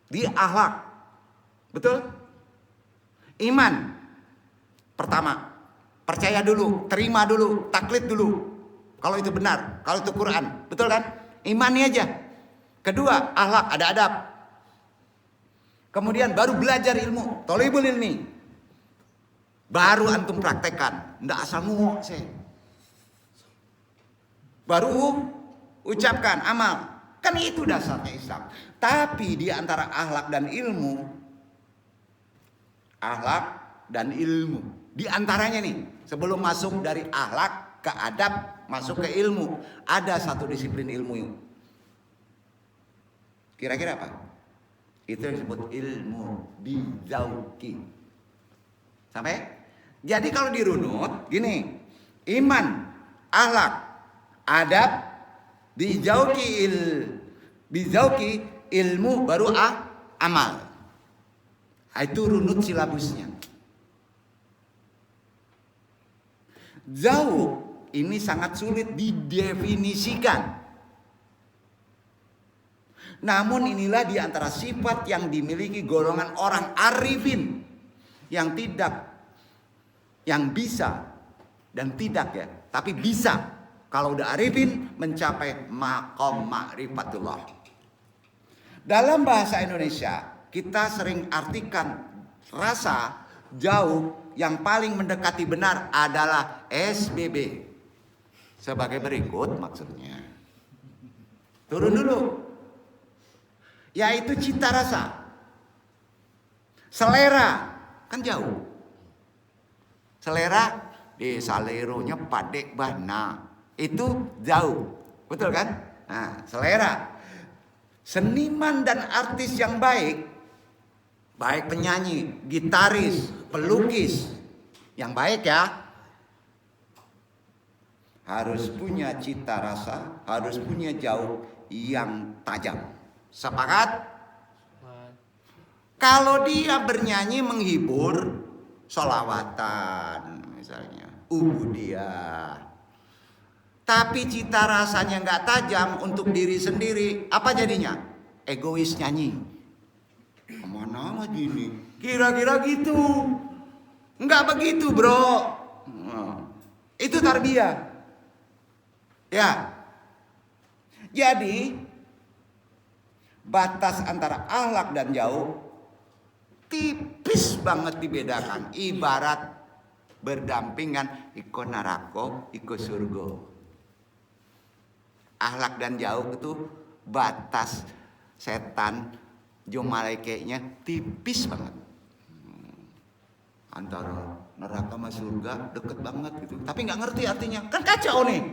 Speaker 4: Di akhlak. Betul? Iman. Pertama, percaya dulu, terima dulu, taklid dulu. Kalau itu benar, kalau itu Quran. Betul kan? Imani aja. Kedua, akhlak, ada adab. Kemudian baru belajar ilmu, thalibul ilmi. Baru antum praktekkan, ndak asal ngomong sih. Baru ucapkan amal. Kan itu dasarnya Islam. Tapi di antara akhlak dan ilmu, di antaranya nih, sebelum masuk dari akhlak ke adab, masuk ke ilmu, ada satu disiplin ilmu. Kira-kira apa? Itu yang disebut ilmu bizauki. Sampai? Jadi kalau dirunut gini, iman, akhlak, adab, bizauki ilmu, baru amal. Itu runut silabusnya. Jauh ini sangat sulit didefinisikan. Namun inilah di antara sifat yang dimiliki golongan orang arifin yang bisa dan tidak ya, tapi bisa. Kalau udah arifin mencapai maqam ma'rifatullah. Dalam bahasa Indonesia kita sering artikan rasa jauh yang paling mendekati benar adalah SBB. Sebagai berikut maksudnya. Turun dulu. Yaitu cita rasa. Selera kan jauh. Selera di saleronya padek bana. Itu jauh. Betul kan? Nah, selera. Seniman dan artis yang baik, baik penyanyi, gitaris, pelukis, yang baik ya, harus punya cita rasa, harus punya jauh yang tajam. Sepakat? Kalau dia bernyanyi menghibur, sholawatan misalnya, ubudiyah, tapi cita rasanya nggak tajam untuk diri sendiri, apa jadinya? Egois nyanyi. Kemana lagi ini? Kira-kira gitu. Nggak begitu bro. Itu tarbiyah. Ya. Jadi batas antara akhlak dan jauh tipis banget dibedakan. Ibarat berdampingan, iko narako, iko surga. Akhlak dan jauh itu batas setan jo malaikatnya tipis banget. Antara neraka sama surga deket banget gitu. Tapi nggak ngerti artinya, kan kacau nih.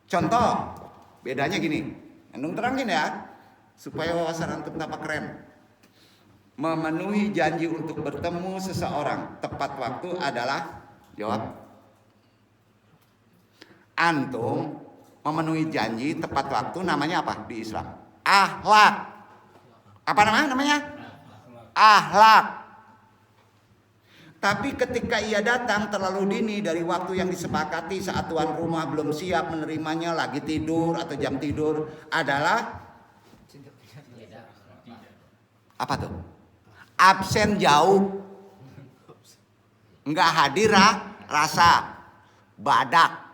Speaker 4: Contoh bedanya gini, Endung terangin ya supaya wawasan antum tambah keren. Memenuhi janji untuk bertemu seseorang tepat waktu adalah, jawab. Antum memenuhi janji tepat waktu namanya apa di Islam? Akhlak. Apa namanya? Akhlak. Tapi ketika ia datang terlalu dini dari waktu yang disepakati saat tuan rumah belum siap menerimanya, lagi tidur atau jam tidur, adalah apa tuh? Absen jauh. Enggak hadir rasa. Badak.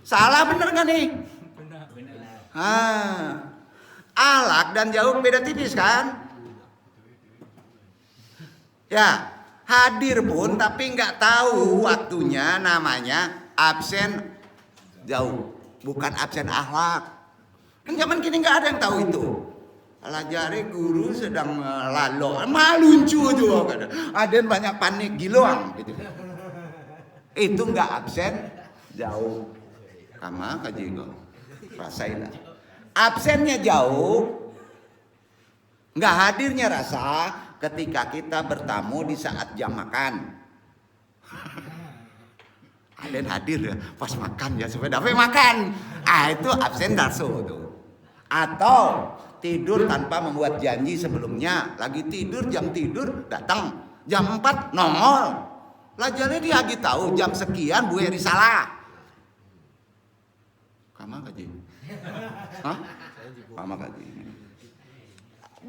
Speaker 4: Salah bener gak nih? Benar. Akhlak dan jauh beda tipis kan? Ya, hadir pun tapi nggak tahu waktunya, namanya absen jauh, bukan absen akhlak. Kan zaman kini nggak ada yang tahu itu. Alajari guru sedang lalu, maluncu juga kan. Ada yang banyak panik giloang gitu. Itu nggak absen jauh. Kama kaji kok rasain lah. Absennya jauh, nggak hadirnya rasa ketika kita bertamu di saat jam makan. Ada yang hadir ya pas makan ya supaya dapat makan. Itu absen darso tuh. Atau tidur tanpa membuat janji sebelumnya. Lagi tidur, jam tidur datang jam 4 nongol. Lah jadi dia lagi tahu jam sekian Bu Eri salah. Kama kaji. Hah? Kama kaji.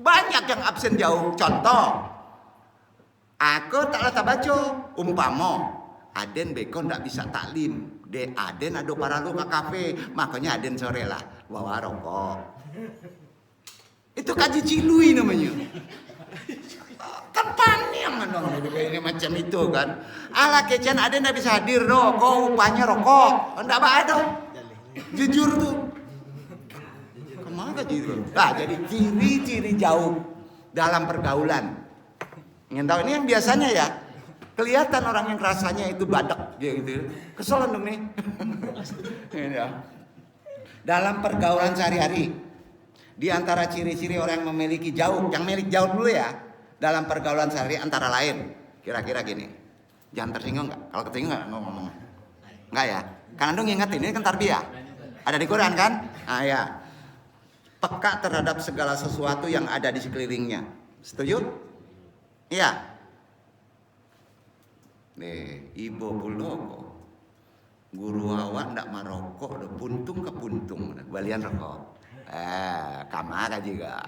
Speaker 4: Banyak yang absen jauh. Contoh, aku tak lata baca. Umpama Aden beko ndak bisa taklim. Aden ada para lu ke kafe, makanya Aden sore lah bawa rokok. Itu kaji cilui namanya. Kan panjang ini macam itu kan. Ala kecian Aden ndak bisa hadir doh. Kau upahnya rokok, ndak ada. Jujur tuh. Kemana gitu? Nah, jadi ciri-ciri jauh dalam pergaulan. Ingin tahu ini yang biasanya ya. Kelihatan orang yang rasanya itu badak gitu. Kesel dong nih. Dalam pergaulan sehari-hari, di antara ciri-ciri orang yang memiliki jauh, yang milik jauh dulu ya. Dalam pergaulan sehari antara lain, kira-kira gini. Jangan tersinggung nggak? Kalau tersinggung nggak ngomong? Nggak ya? Kan Andung ingetin ini kan tarbiyah. Ada di Quran kan? Ah ya. Peka terhadap segala sesuatu yang ada di sekelilingnya. Setuju? Iya. Nih, ibu buloko. Guru awak ndak marokok, udah puntung ke puntung, balian rokok. Kamar juga.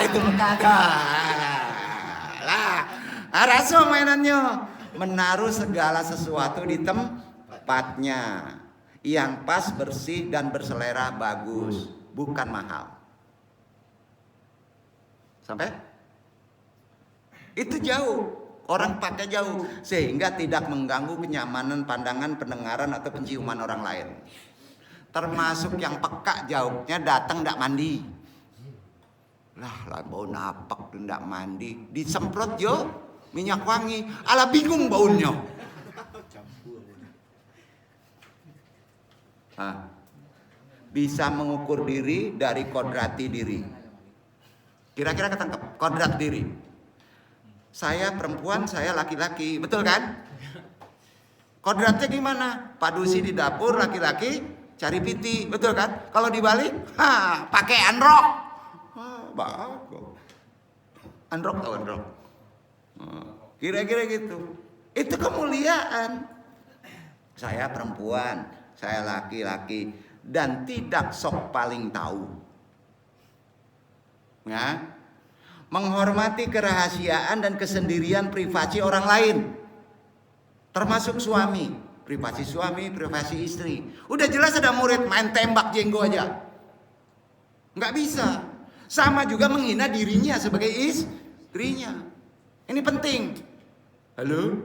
Speaker 4: Itu kagak. Lah, rasa mainannya menaruh segala sesuatu di tempatnya yang pas, bersih dan berselera bagus, bukan mahal. Sampai? Itu jauh. Orang pakai jauh sehingga tidak mengganggu kenyamanan pandangan, pendengaran atau penciuman orang lain. Termasuk yang peka jauhnya datang ndak mandi. Lah bau napak ndak mandi, disemprot yo minyak wangi, ala bingung baunya. Bisa mengukur diri dari kodrati diri. Kira-kira ketangkep kodrat diri. Saya perempuan, saya laki-laki, betul kan? Kodratnya gimana? Pak Dusi di dapur, laki-laki cari piti, betul kan? Kalau dibalik, pakai androk. Bagus. Androk tahu androk? Kira-kira gitu. Itu kemuliaan. Saya perempuan, saya laki-laki, dan tidak sok paling tahu. Ya, menghormati kerahasiaan dan kesendirian privasi orang lain. Termasuk suami, privasi istri. Udah jelas ada murid main tembak jenggo aja. Nggak bisa. Sama juga menghina dirinya sebagai istrinya. Ini penting. Halo?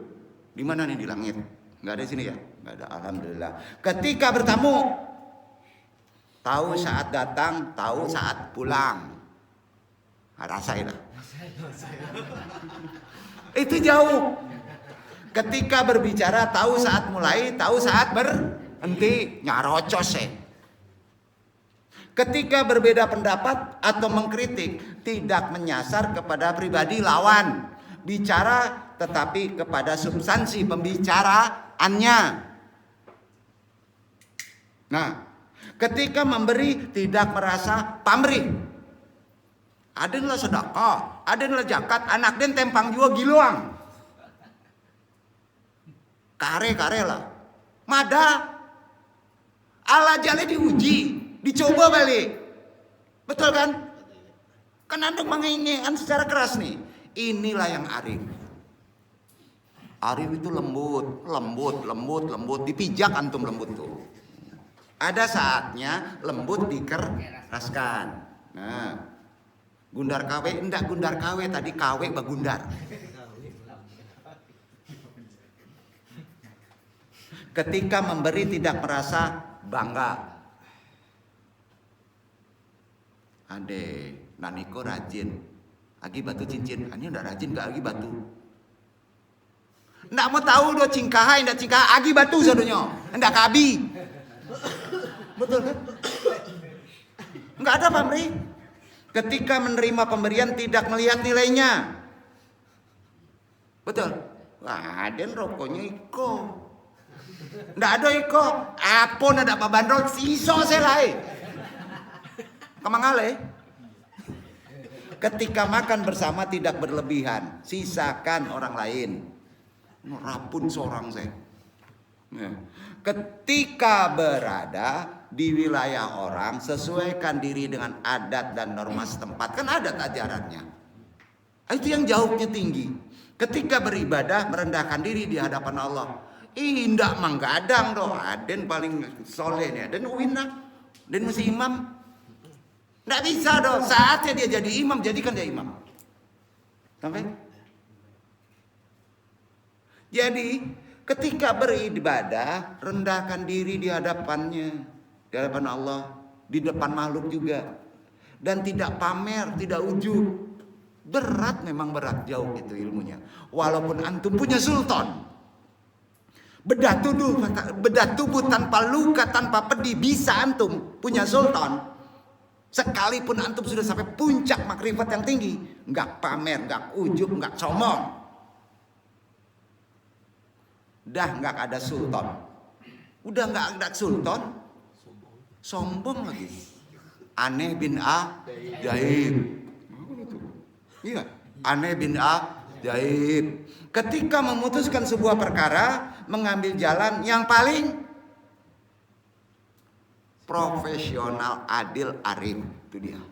Speaker 4: Di mana nih di langit? Nggak ada di sini ya? Nggak ada, alhamdulillah. Ketika bertamu, tahu saat datang, tahu saat pulang. Rasain lah. Itu jauh. Ketika berbicara tahu saat mulai, tahu saat berhenti, nyarocos ya. Ketika berbeda pendapat atau mengkritik, tidak menyasar kepada pribadi lawan, bicara tetapi kepada substansi pembicaraannya. Nah, ketika memberi tidak merasa pamrih. Adenlah sedekah, adenlah zakat, anak den tempang jua giluang. Kare lah. Mada. Ala jale diuji, dicoba balik. Betul kan? Kan antum menginginkan secara keras nih. Inilah yang arif. Arif itu lembut, dipijak antum lembut tuh. Ada saatnya lembut dikeraskan. Nah, gundar kawe, enggak gundar kawe, tadi kawe bagundar. Ketika memberi tidak merasa bangga. Ade, naniko rajin. Agi batu cincin, ini udah rajin gak agi batu. Nggak mau tahu do cingkaha, ndak cingkaha, agi batu sadonyo. Ndak kabi. Betul kan? Nggak ada pamrih. Ketika menerima pemberian tidak melihat nilainya. Betul. Wah, den rokoknya iko. Nggak ada iko. Apon ada apa bandrol siso selai. Kemangale. Ketika makan bersama tidak berlebihan, sisakan orang lain. Rapun seorang saya. Ketika berada di wilayah orang, sesuaikan diri dengan adat dan norma setempat. Kan adat ajarannya. Itu yang jauhnya tinggi. Ketika beribadah, merendahkan diri di hadapan Allah. Indah manggadang doh. Aden paling soleh nih. Aden uwinah. Aden mesti imam. Nggak bisa doh. Saatnya dia jadi imam, jadikan dia imam. Sampai? Jadi ketika beribadah, rendahkan diri di hadapannya, di hadapan Allah, di depan makhluk juga, dan tidak pamer, tidak ujub. Berat, memang berat, jauh itu ilmunya. Walaupun antum punya sultan, bedah tubuh tanpa luka, tanpa pedih, bisa antum punya sultan. Sekalipun antum sudah sampai puncak makrifat yang tinggi, nggak pamer, nggak ujub, nggak sombong. Dah nggak ada sultan, udah nggak ada sultan, sombong lagi. Aneh bin Ajaib, iya, Aneh bin Ajaib. Ketika memutuskan sebuah perkara, mengambil jalan yang paling profesional, adil, arif, itu dia.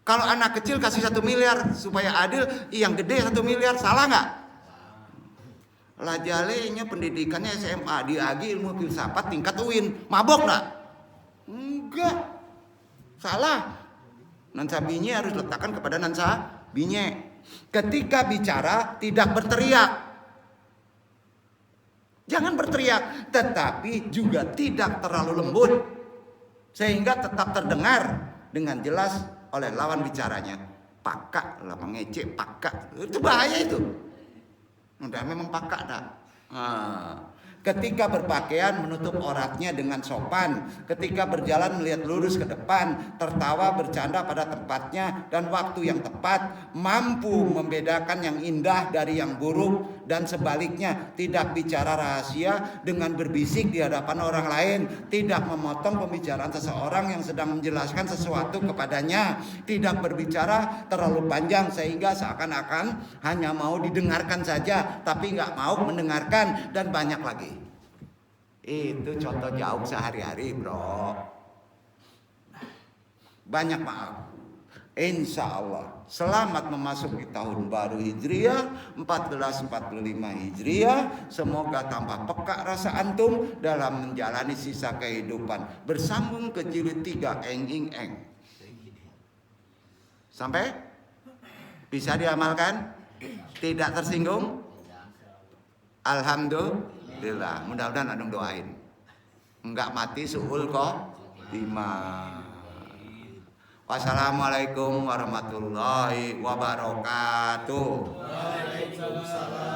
Speaker 4: Kalau anak kecil kasih 1 miliar supaya adil, yang gede 1 miliar, salah nggak? Lajalenya pendidikannya SMA, diagi ilmu filsafat tingkat UIN, mabok nggak? Enggak, salah. Nansa binye harus letakkan kepada nansa binye. Ketika bicara tidak berteriak, jangan berteriak, tetapi juga tidak terlalu lembut sehingga tetap terdengar dengan jelas oleh lawan bicaranya. Pakak lah, mengecek pakak, itu bahaya itu. Udah memang pakak dah. Ketika berpakaian menutup auratnya dengan sopan. Ketika berjalan melihat lurus ke depan, tertawa bercanda pada tempatnya dan waktu yang tepat, mampu membedakan yang indah dari yang buruk, dan sebaliknya tidak bicara rahasia dengan berbisik di hadapan orang lain, tidak memotong pembicaraan seseorang yang sedang menjelaskan sesuatu kepadanya, tidak berbicara terlalu panjang sehingga seakan-akan hanya mau didengarkan saja tapi nggak mau mendengarkan, dan banyak lagi. Itu contoh jauh sehari-hari, bro. Banyak maaf. Insya Allah selamat memasuki tahun baru Hijriah 1445 Hijriah. Semoga tambah peka rasa antum dalam menjalani sisa kehidupan. Bersambung ke jilid 3 eng. Sampai bisa diamalkan? Tidak tersinggung? Alhamdulillah. Mudah-mudahan antum doain enggak mati suhul kok iman. Wassalamualaikum warahmatullahi wabarakatuh.
Speaker 2: Waalaikumsalam.